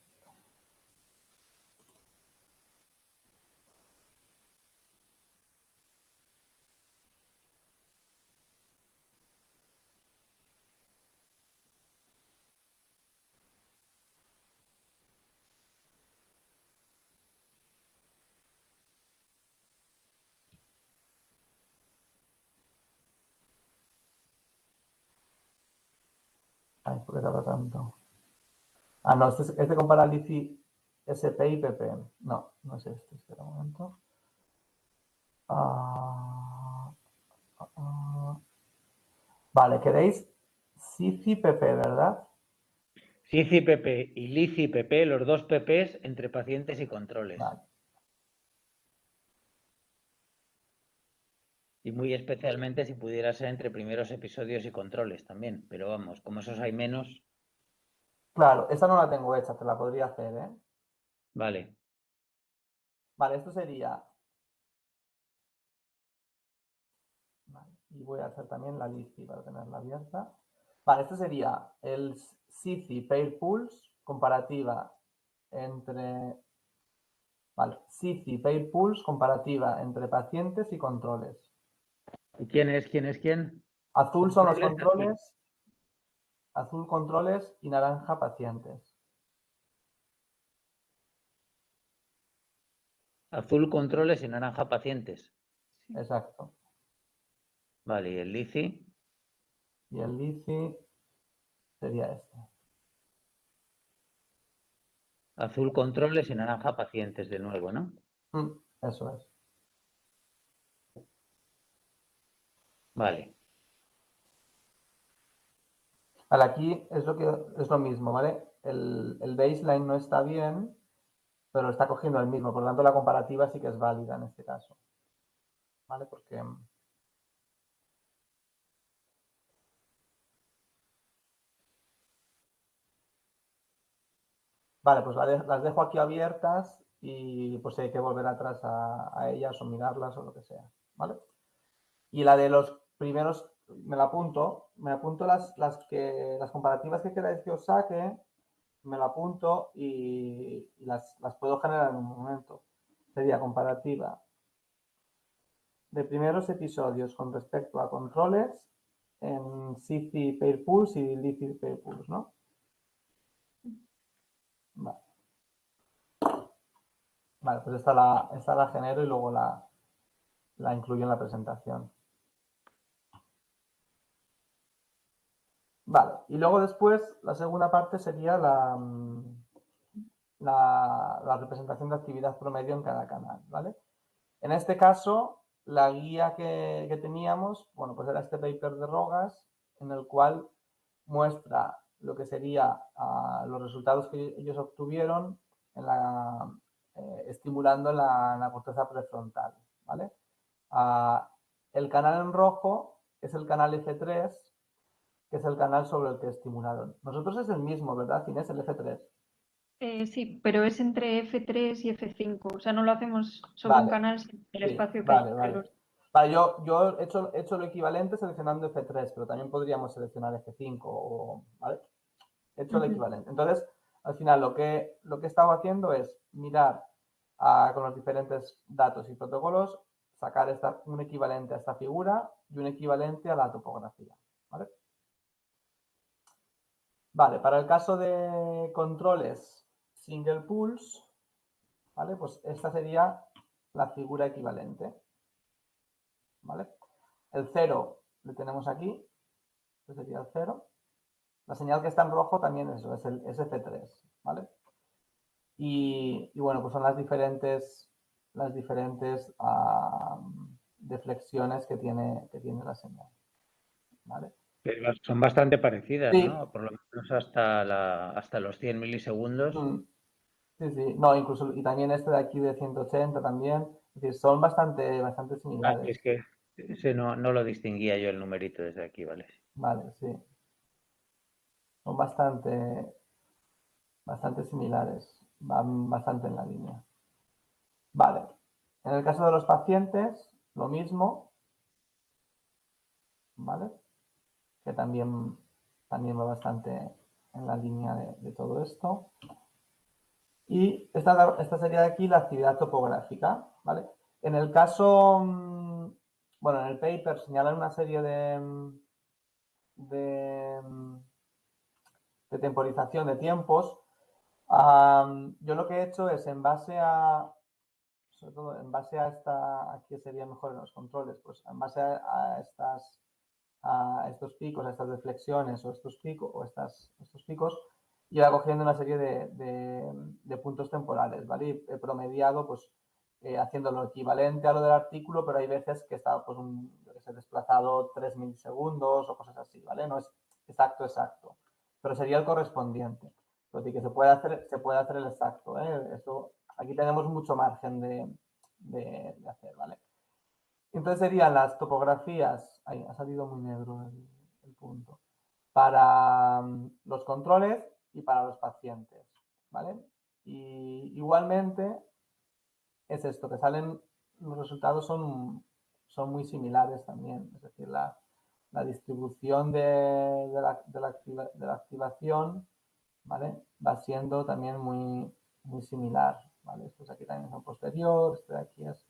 Ay, ¿por qué tarda tanto? Ah, no, este compara Lifi SP y PP. No, no es este. Espera un momento. Vale, queréis SIFI PP, ¿verdad? SIFI PP y LIFI PP, los dos PPs entre pacientes y controles. Vale. Y muy especialmente si pudiera ser entre primeros episodios y controles también. Pero vamos, como esos hay menos. Claro, esta no la tengo hecha, te la podría hacer, ¿eh? Vale. Vale, esto sería... Vale, y voy a hacer también la LIFI para tenerla abierta. Vale, esto sería el SIFI Pair Pulse comparativa entre... Vale, SIFI Pair Pulse comparativa entre pacientes y controles. ¿Y quién es quién? Azul son los Controles. controles, azul controles y naranja pacientes. Azul controles y naranja pacientes. Sí. Exacto. Vale, ¿y el LIFI? Y el LIFI sería este. Azul controles y naranja pacientes de nuevo, ¿no? Eso es. Vale. Vale, aquí es lo mismo, ¿vale? El baseline no está bien, pero está cogiendo el mismo. Por lo tanto, la comparativa sí que es válida en este caso. ¿Vale? Porque... Vale, pues las dejo aquí abiertas y pues hay que volver atrás a ellas o mirarlas o lo que sea. ¿Vale? Y la de los primeros, me apunto las comparativas que queráis que os saque, me lo apunto y las puedo generar en un momento. Sería comparativa de primeros episodios con respecto a controles en SIFI Pair Pulse y LIFI Pair Pulse, ¿no? Vale. Vale, pues esta la genero y luego la incluyo en la presentación. Vale, y luego después la segunda parte sería la representación de actividad promedio en cada canal, ¿vale? En este caso, la guía que teníamos, bueno, pues era este paper de Rogas, en el cual muestra lo que sería los resultados que ellos obtuvieron en estimulando la corteza prefrontal, ¿vale? El canal en rojo es el canal F3, que es el canal sobre el que estimularon. Nosotros es el mismo, ¿verdad, Inés? El F3. Sí, pero es entre F3 y F5. O sea, no lo hacemos sobre un Vale, canal, sino el sí, espacio que hay vale, entre vale. los. Vale, yo he hecho lo equivalente seleccionando F3, pero también podríamos seleccionar F5, ¿vale? He hecho lo equivalente. Entonces, al final lo que he estado haciendo es mirar con los diferentes datos y protocolos, sacar un equivalente a esta figura y un equivalente a la topografía, ¿vale? Vale, para el caso de controles single pulse, ¿vale? Pues esta sería la figura equivalente, ¿vale? El 0 lo tenemos aquí, este sería el 0. La señal que está en rojo también es F3, ¿vale? Y bueno, pues son las diferentes deflexiones que tiene la señal, ¿vale? Son bastante parecidas, Sí. ¿no? Por lo menos hasta los 100 milisegundos. Sí, sí. No, incluso, y también este de aquí de 180 también. Es decir, son bastante similares. Es que ese no lo distinguía yo el numerito desde aquí, ¿vale? Vale, sí. Son bastante similares. Van bastante en la línea. Vale. En el caso de los pacientes, lo mismo. ¿Vale? Que también va bastante en la línea de todo esto. Y esta sería de aquí la actividad topográfica, ¿vale? En el caso, bueno, en el paper señalan una serie de temporización de tiempos. Yo lo que he hecho es sobre todo en base a aquí sería mejor en los controles, pues en base a estos picos, a estas deflexiones o estos picos, y va cogiendo una serie de puntos temporales, ¿vale? Y he promediado, pues, haciendo lo equivalente a lo del artículo, pero hay veces que está, pues, desplazado 3 milisegundos o cosas así, ¿vale? No es exacto, pero sería el correspondiente. Es decir, que se puede hacer el exacto, ¿eh? Aquí tenemos mucho margen de hacer, ¿vale? Entonces serían las topografías, ahí ha salido muy negro el punto, para los controles y para los pacientes, ¿vale? Y igualmente es esto, que salen, los resultados son muy similares también, es decir, la distribución de la activación, ¿vale? Va siendo también muy similar, ¿vale? Estos aquí también son posterior, este de aquí es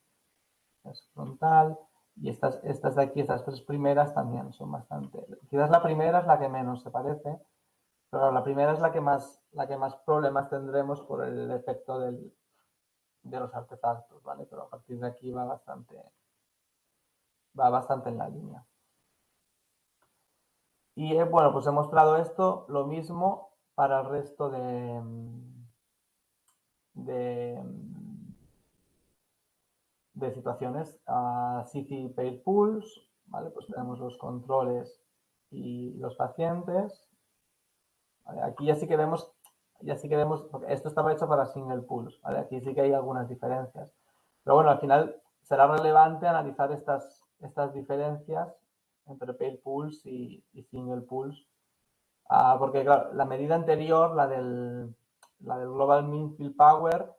frontal, y estas de aquí, estas tres primeras también son bastante. Quizás la primera es la que menos se parece, pero la primera es la que más problemas tendremos por el efecto de los artefactos, ¿vale? Pero a partir de aquí va bastante en la línea. Y bueno, pues he mostrado esto, lo mismo para el resto de situaciones. City Pair Pools, ¿vale? Pues tenemos los controles y los pacientes. ¿Vale? Aquí ya sí que vemos, porque esto estaba hecho para single pools, ¿vale? Aquí sí que hay algunas diferencias. Pero bueno, al final será relevante analizar estas diferencias entre pair pools y single pools, porque claro, la medida anterior, la del Global Mean Field Power,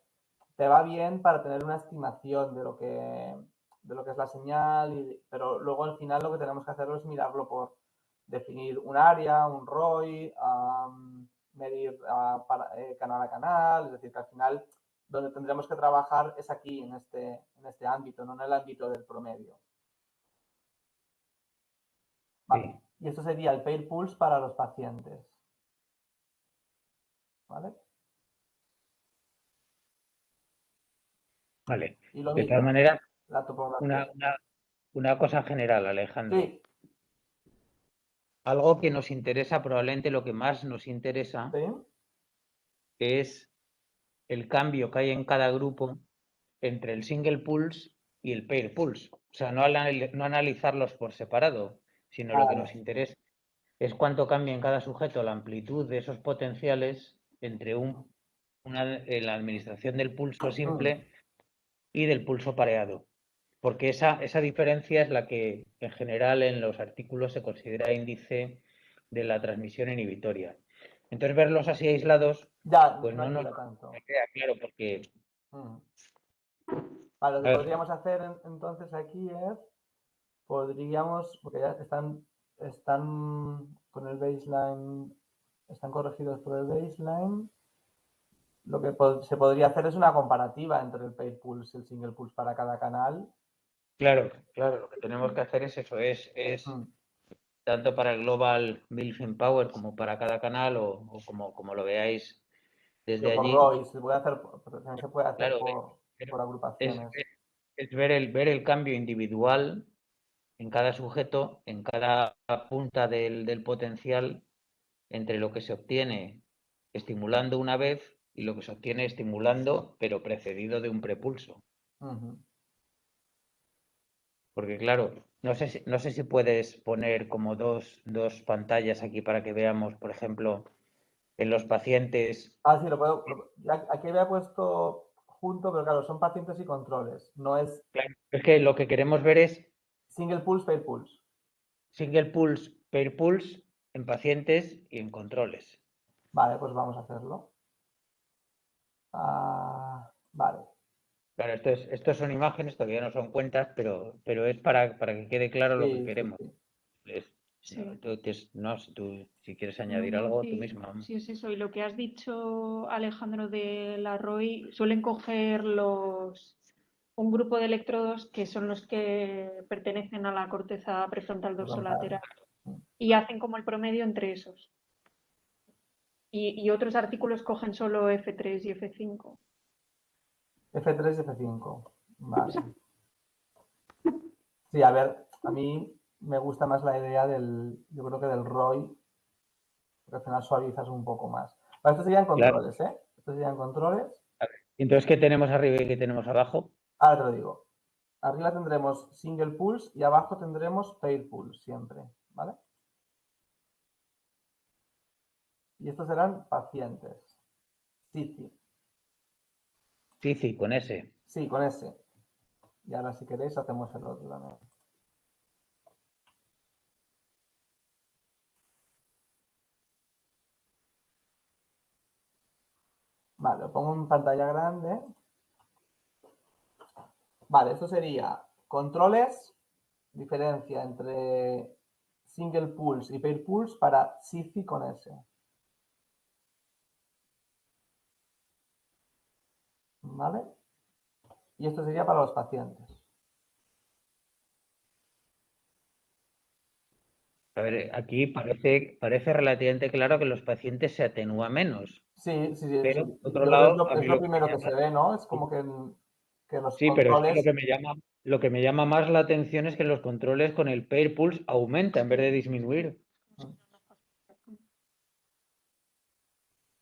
te va bien para tener una estimación de lo que es la señal, pero luego al final lo que tenemos que hacerlo es mirarlo por definir un área, un ROI, medir canal a canal, es decir, que al final donde tendremos que trabajar es aquí, en este ámbito, no en el ámbito del promedio. Vale. Sí. Y esto sería el pair pools para los pacientes. ¿Vale? Vale. Y lo de mismo, todas maneras, la topografía. una cosa general, Alejandro. Sí. Algo que nos interesa, probablemente lo que más nos interesa, ¿Sí? es el cambio que hay en cada grupo entre el single pulse y el pair pulse. O sea, no analizarlos por separado, sino lo que nos interesa es cuánto cambia en cada sujeto la amplitud de esos potenciales entre la administración del pulso simple y del pulso pareado. Porque esa diferencia es la que en general en los artículos se considera índice de la transmisión inhibitoria. Entonces verlos así aislados, ya, pues no nos tanto. queda claro porque... Vale, lo que podríamos hacer entonces aquí es, porque ya están con el baseline, están corregidos por el baseline. Lo que se podría hacer es una comparativa entre el pair pulse y el single pulse para cada canal. Claro, lo que tenemos que hacer es eso, es tanto para el Global Building Power como para cada canal o como lo veáis desde por allí. ROI, se puede hacer Claro, por agrupaciones. Es ver el cambio individual en cada sujeto, en cada punta del potencial entre lo que se obtiene estimulando una vez y lo que se obtiene estimulando, pero precedido de un prepulso. Ujú. Porque claro, no sé si puedes poner como dos pantallas aquí para que veamos, por ejemplo, en los pacientes. Ah, sí, lo puedo. Aquí había puesto junto, pero claro, son pacientes y controles. No es Claro, es que lo que queremos ver es single pulse, pair pulse. single pulse, pair pulse en pacientes y en controles. Vale, pues vamos a hacerlo. Vale. Claro, estos son imágenes, todavía no son cuentas, pero es para que quede claro lo que Sí, sí, queremos. sí. Sí. No, si quieres No, añadir no, algo, tú sí, misma. sí es eso. Y lo que has dicho, Alejandro, de la ROI, suelen coger un grupo de electrodos que son los que pertenecen a la corteza prefrontal dorsolateral y hacen como el promedio entre esos. Y otros artículos cogen solo F3 y F5. F3 y F5. Vale. Sí, a ver, a mí me gusta más la idea yo creo que del ROI, porque al final suavizas un poco más. Vale, estos serían Claro. controles, ¿eh? Estos serían controles. Entonces, ¿qué tenemos arriba y qué tenemos abajo? Ahora te lo digo. Arriba tendremos single pulse y abajo tendremos pair pulse siempre, ¿vale? Y estos serán pacientes. Sí, sí. Sí, con ese. Sí, con ese. Y ahora si queréis hacemos el otro también. Vale, lo pongo en pantalla grande. Vale, esto sería controles, diferencia entre single pulse y pair pulse para SIFI con S. ¿Vale? Y esto sería para los pacientes. A ver, aquí parece relativamente claro que los pacientes se atenúa menos. Sí, sí, sí, sí. Pero, por otro Yo creo lado, que a mí es lo lo que me primero que llama. se ve, ¿no? Es como que los Sí, pero es que controles. lo que me llama más la atención es que los controles con el pair pulse aumenta en vez de disminuir.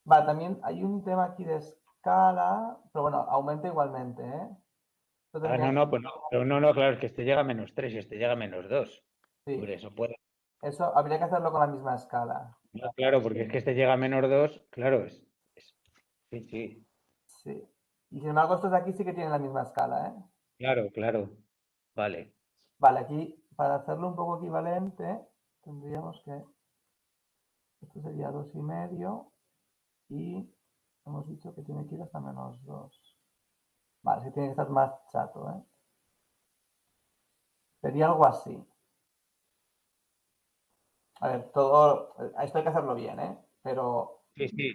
Vale, también hay un tema aquí de escala, pero bueno, aumenta igualmente, ¿eh? Esto tendría- Pues no. Pero no, claro, es que este llega a -3 y este llega a -2. Por Sí, eso puede. eso habría que hacerlo con la misma escala. No, claro, porque es que este llega a -2, claro, sí, sí, Sí. Y sin embargo, estos de aquí sí que tienen la misma escala, ¿eh? claro. Vale. Vale, aquí para hacerlo un poco equivalente, tendríamos que. Esto sería 2,5 y hemos dicho que tiene que ir hasta -2. Vale, sí tiene que estar más chato, ¿eh? Sería algo así. A ver, todo. Esto hay que hacerlo bien, ¿eh? Pero. Sí, sí.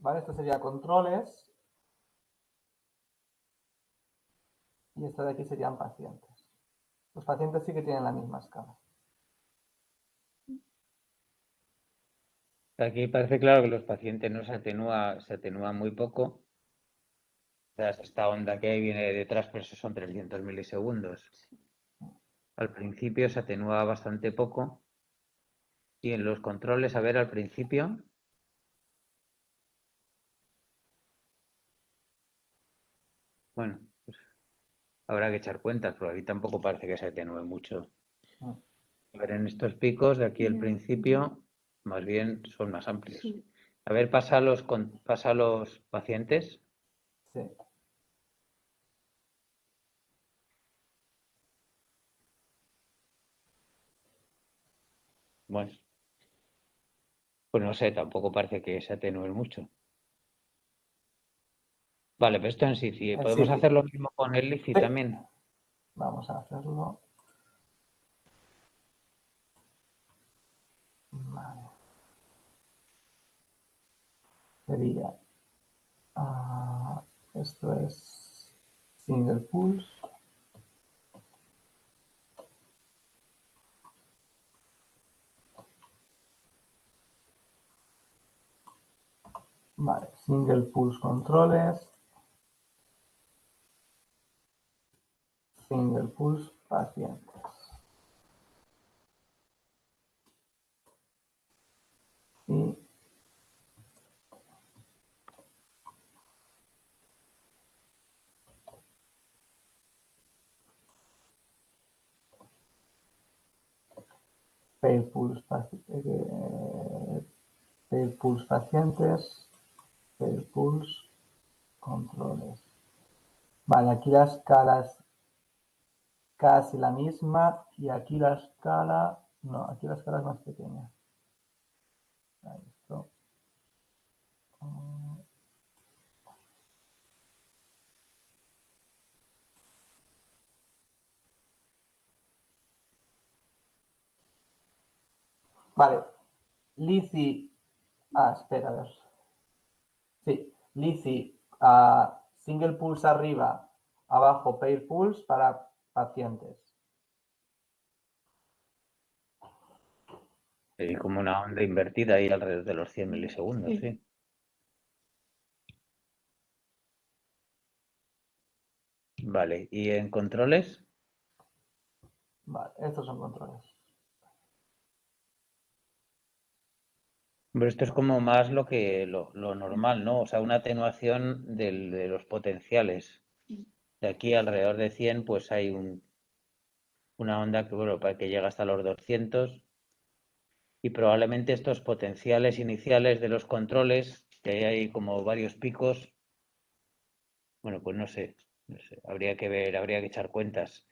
Vale, esto sería controles. Y esto de aquí serían pacientes. Los pacientes sí que tienen la misma escala. Aquí parece claro que los pacientes no se atenúa muy poco. O sea, esta onda que viene detrás, pero eso son 300 milisegundos. Al principio se atenúa bastante poco. Y en los controles, a ver, al principio. Bueno, pues habrá que echar cuentas, pero aquí tampoco parece que se atenúe mucho. A ver, en estos picos de aquí al principio, más bien son más amplios. Sí. A ver, pasa a los pacientes. Sí. Bueno, pues no sé, tampoco parece que se atenúe mucho. Vale, pero esto en sí, En podemos SIFI. hacer lo mismo con el LIFI Sí. también. Vamos a hacerlo. Vale. Sería. Esto es single pulse. Vale, single pulse controles. Single pulse pacientes. Pale pulse pacientes, pale pulse controles. Vale, aquí la escala es casi la misma y aquí la escala, no, aquí la escala es más pequeña. Ahí está. Vale, LiCi, espera, a ver. Sí, LiCi, single pulse arriba, abajo pale pulse para pacientes. Y como una onda invertida ahí alrededor de los 100 milisegundos, Sí. sí. Vale, ¿y en controles? Vale, estos son controles. Pero esto es como más lo normal, ¿no? O sea, una atenuación de los potenciales. De aquí alrededor de 100, pues hay una onda que, bueno, para que llega hasta los 200 y probablemente estos potenciales iniciales de los controles, que hay ahí como varios picos, bueno, pues no sé, habría que ver, habría que echar cuentas.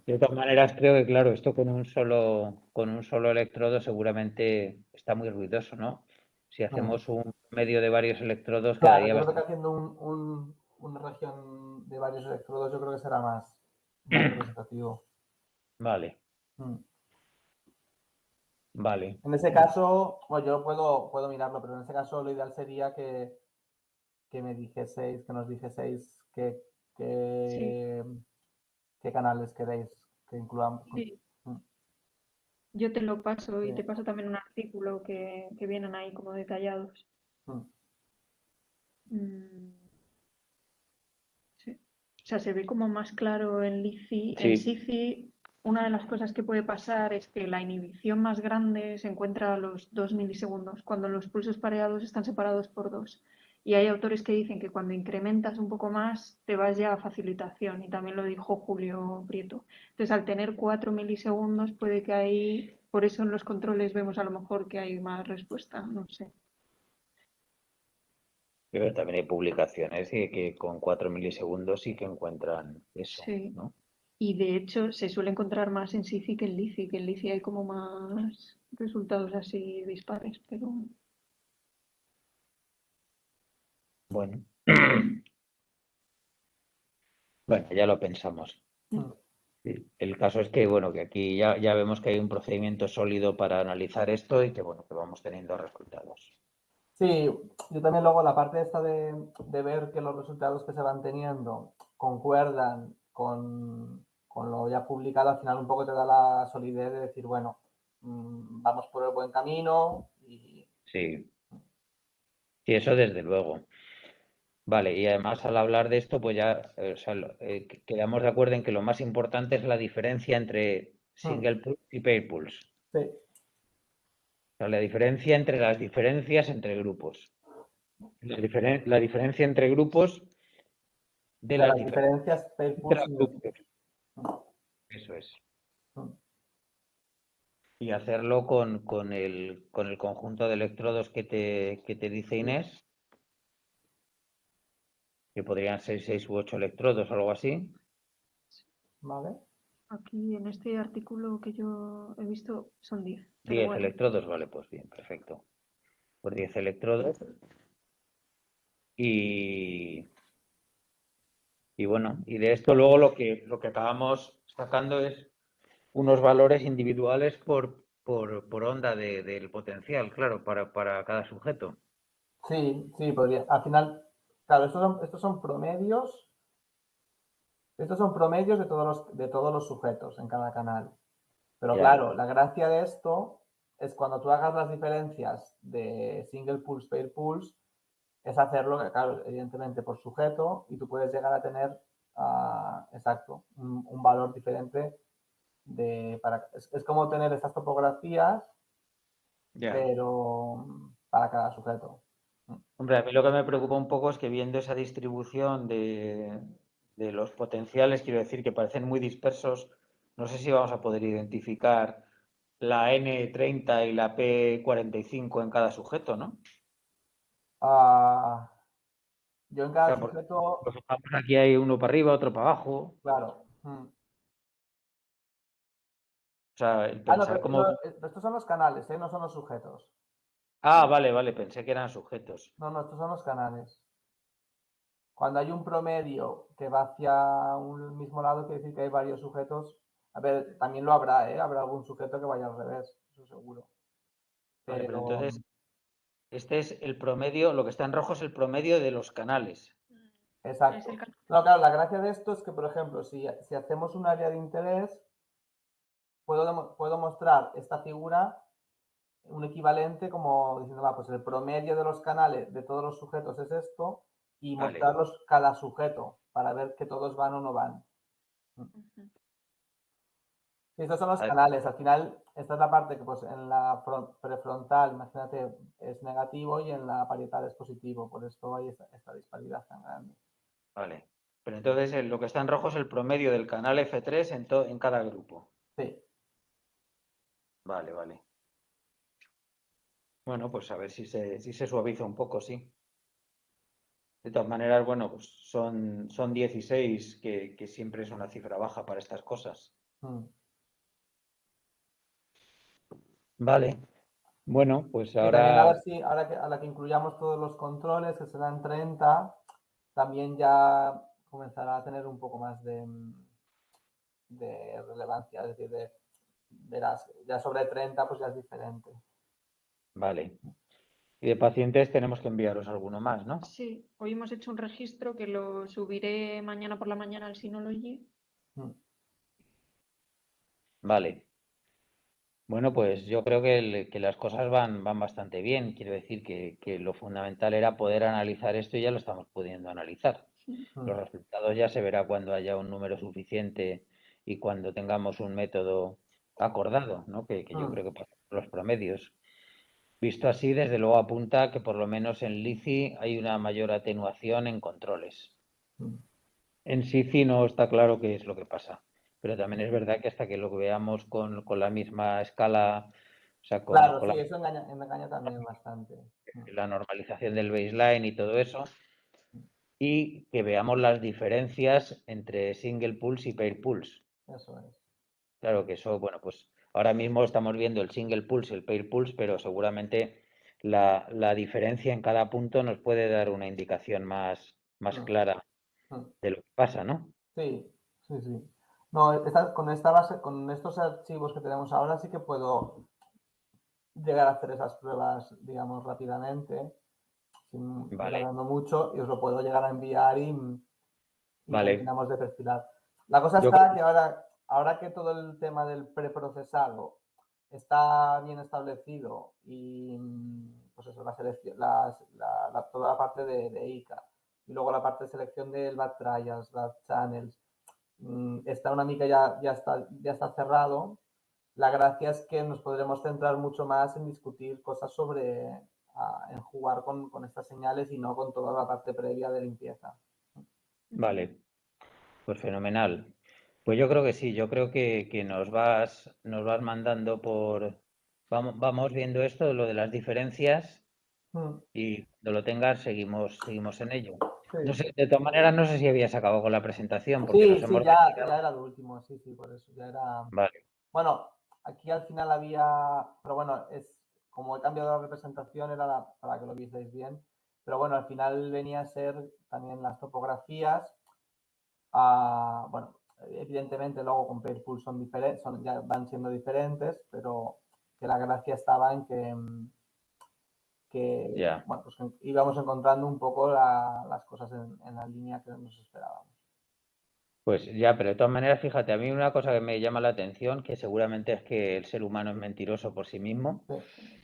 De todas maneras, creo que, claro, esto con un solo electrodo seguramente está muy ruidoso, ¿no? Si hacemos un medio de varios electrodos, Claro, quedaría yo creo que bastante. haciendo una región de varios electrodos, yo creo que será más representativo. Vale, Mm. vale. En ese caso, bueno, yo puedo mirarlo, pero en ese caso lo ideal sería que me dijeseis, que nos dijeseis Sí. qué canales queréis que incluamos. Sí. Mm. Yo te lo paso y Sí. te paso también un artículo que vienen ahí como detallados. Mm. Mm, sí. O sea, se ve como más claro en LiCi. En Sí, SiCi, una de las cosas que puede pasar es que la inhibición más grande se encuentra a los 2 milisegundos, cuando los pulsos pareados están separados por 2. Y hay autores que dicen que cuando incrementas un poco más, te vas ya a facilitación. Y también lo dijo Julio Prieto. Entonces, al tener 4 milisegundos, puede que ahí, por eso en los controles vemos a lo mejor que hay más respuesta. No sé. pero también hay publicaciones que con 4 milisegundos sí que encuentran eso, Sí. ¿no? Y de hecho se suele encontrar más en SiCi que en LiCi, que en LiCi hay como más resultados así dispares, pero Bueno, bueno, ya lo pensamos. Mm. Sí. El caso es que, bueno, que aquí ya vemos que hay un procedimiento sólido para analizar esto y que, bueno, que vamos teniendo resultados. Sí, yo también luego la parte esta de ver que los resultados que se van teniendo concuerdan con lo ya publicado, al final un poco te da la solidez de decir, bueno, vamos por el buen camino y Sí, sí, eso desde luego. Vale, y además al hablar de esto, pues ya o sea, quedamos de acuerdo en que lo más importante es la diferencia entre single pulse y pair pulse. sí, O sea, la diferencia entre las diferencias entre grupos. La diferencia entre grupos de de las las diferencias diferencias pair entre pulse los grupos. Eso es. mm, Y hacerlo con el conjunto de electrodos que te dice Inés, que podrían ser 6 u 8 electrodos o algo así. ¿vale? aquí en este artículo que yo he visto son 10, pero 10 bueno, electrodos, vale, pues bien, perfecto. Pues 10 electrodos. Y, y bueno, y de esto luego lo que acabamos sacando es unos valores individuales por onda del potencial, claro, para cada sujeto. Sí, sí, podría. Al final, claro, estos son promedios. Estos son promedios de todos los sujetos en cada canal. Pero Ya, claro, la gracia de esto es cuando tú hagas las diferencias de single pulse, pair pulse, es hacerlo, claro, evidentemente por sujeto y tú puedes llegar a tener, exacto, un valor diferente es como tener estas topografías, ya. pero para cada sujeto. Hombre, a mí lo que me preocupa un poco es que viendo esa distribución de los potenciales, quiero decir que parecen muy dispersos, no sé si vamos a poder identificar la N30 y la P45 en cada sujeto, ¿no? Ah, yo en O cada sea, sujeto, porque aquí hay uno para arriba, otro para abajo. claro. O sea, el Ah, no, pensar pero cómo... estos son los canales, no son los sujetos. Ah, vale, vale, pensé que eran sujetos. No, no, estos son los canales. Cuando hay un promedio que va hacia un mismo lado, quiere decir que hay varios sujetos. A ver, también lo habrá, ¿eh? Habrá algún sujeto que vaya al revés, eso seguro. Vale, pero Pero, entonces, este es el promedio, lo que está en rojo es el promedio de los canales. exacto. Es el canal. No, claro, la gracia de esto es que, por ejemplo, si hacemos un área de interés, puedo mostrar esta figura, un equivalente como diciendo, va, pues el promedio de los canales de todos los sujetos es esto, y Vale. mostrarlos cada sujeto para ver que todos van o no van. Ujú. Sí, estos son los A ver, canales. Al final, esta es la parte que pues en la prefrontal, imagínate, es negativo y en la parietal es positivo. Por esto hay esta disparidad tan grande. vale. Pero entonces lo que está en rojo es el promedio del canal F3 en cada grupo. Sí. Vale, vale. Bueno, pues a ver si se suaviza un poco, sí. De todas maneras, bueno, pues son 16, que siempre es una cifra baja para estas cosas. Vale. Bueno, pues Y también a ahora... ver si ahora a la que incluyamos todos los controles, que serán 30, también ya comenzará a tener un poco más de relevancia. Es decir, verás, ya sobre 30 pues ya es diferente. Vale. Y de pacientes tenemos que enviaros alguno más, ¿no? Sí, hoy hemos hecho un registro que lo subiré mañana por la mañana al Synology. Mm. Vale. Bueno, pues yo creo que las cosas van bastante bien. Quiero decir que lo fundamental era poder analizar esto y ya lo estamos pudiendo analizar. Los Mm. resultados ya se verá cuando haya un número suficiente y cuando tengamos un método acordado, ¿no? Que yo Mm. creo que por los promedios. Visto así, desde luego apunta que por lo menos en LICI hay una mayor atenuación en controles. Mm. En SICI no está claro qué es lo que pasa, pero también es verdad que hasta que lo veamos con la misma escala, o sea, Claro, con sí, eso engaña también bastante. la normalización del baseline y todo eso, y que veamos las diferencias entre single pulse y pair pulse. Eso es. Claro que eso, bueno, pues ahora mismo estamos viendo el single pulse y el pair pulse, pero seguramente la diferencia en cada punto nos puede dar una indicación más Mm. clara Mm. de lo que pasa, ¿no? Sí, sí, sí. No, con esta base, con estos archivos que tenemos ahora sí que puedo llegar a hacer esas pruebas, digamos, rápidamente, sin Vale, tardando mucho, y os lo puedo llegar a enviar y vale. terminamos de perfilar. La cosa Yo creo está que ahora que todo el tema del preprocesado está bien establecido y pues eso, la selección, toda la parte de ICA y luego la parte de selección del bad trials, bad channels, está una mica ya está cerrado. La gracia es que nos podremos centrar mucho más en discutir cosas en jugar con estas señales y no con toda la parte previa de limpieza. Vale, pues fenomenal. Pues yo creo que sí, yo creo que nos vas mandando vamos viendo esto, lo de las diferencias, Mm. y cuando lo tengas seguimos en ello. No Sí, sé, de todas maneras, no sé si habías acabado con la presentación, porque nos sí, sí, hemos ya era el último, sí, sí, por eso, ya era... Vale, Bueno, aquí al final había, pero bueno, como he cambiado la representación, era para que lo vieseis bien, pero bueno, al final venía a ser también las topografías, bueno, evidentemente luego con Pairpool son diferentes, ya van siendo diferentes, pero que la gracia estaba en que ya. bueno, pues que íbamos encontrando un poco las cosas en la línea que nos esperábamos. Pues ya, pero de todas maneras, fíjate, a mí una cosa que me llama la atención, que seguramente es que el ser humano es mentiroso por sí mismo, Sí.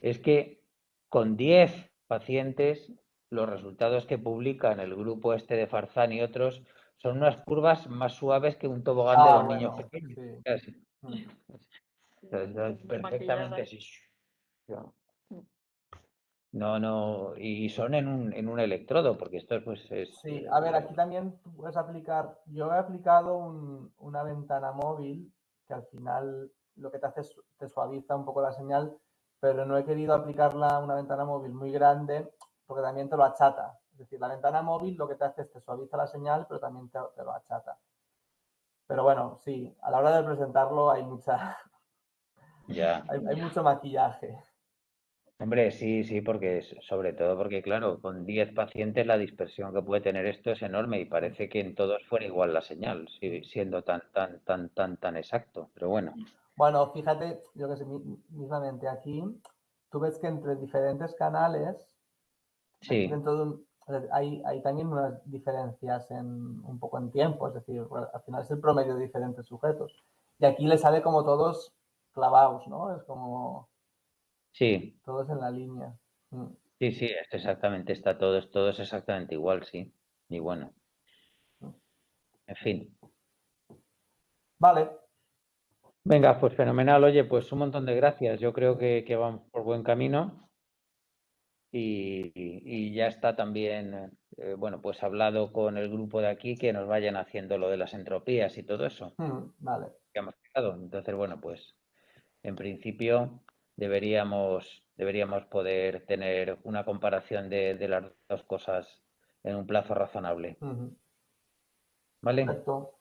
es que con 10 pacientes, los resultados que publican el grupo este de Farzán y otros son unas curvas más suaves que un tobogán de Ah, los niños bueno, pequeños. sí. Casi. Mm. Perfectamente así. Mm. No, y son en un electrodo, porque esto pues es... Sí, a ver, aquí también tú puedes aplicar, yo he aplicado una ventana móvil que al final lo que te hace es te suaviza un poco la señal, pero no he querido aplicarla a una ventana móvil muy grande porque también te lo achata. Es decir, la ventana móvil lo que te hace es te suaviza la señal, pero también te lo achata. Pero bueno, sí, a la hora de presentarlo hay Ya. hay mucho maquillaje. Hombre, sí, sí, porque sobre todo porque, claro, con 10 pacientes la dispersión que puede tener esto es enorme y parece que en todos fuera igual la señal, siendo tan exacto. Pero bueno, Bueno, fíjate, yo que sé, mismamente aquí, tú ves que entre diferentes canales, sí, dentro de hay también unas diferencias un poco en tiempo, es decir, al final es el promedio de diferentes sujetos. Y aquí le sale como todos clavados, ¿no? Es como sí, todos en la línea. sí, sí, es exactamente, todo es exactamente igual, sí. Y bueno, en fin. Vale, Venga, pues fenomenal. Oye, pues un montón de gracias. Yo creo que vamos por buen camino. Y ya está también, bueno, pues hablado con el grupo de aquí que nos vayan haciendo lo de las entropías y todo eso vale. que hemos quedado. Entonces, bueno, pues en principio deberíamos poder tener una comparación de las dos cosas en un plazo razonable. ¿Vale? Perfecto.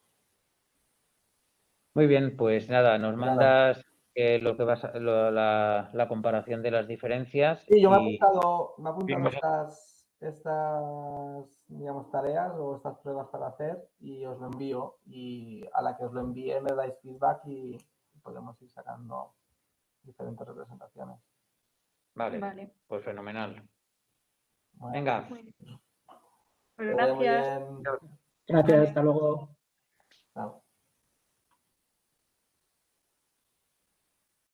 Muy bien, pues nada, nos Pues nada. mandas lo que la comparación de las diferencias Sí, yo me he y apuntado vimos. estas, digamos, tareas o estas pruebas para hacer y os lo envío. Y a la que os lo envíe me dais feedback y podemos ir sacando diferentes representaciones. Vale, pues fenomenal. Bueno, Venga. Muy bien. que Pues vaya muy gracias. bien. Gracias, hasta luego. Chao.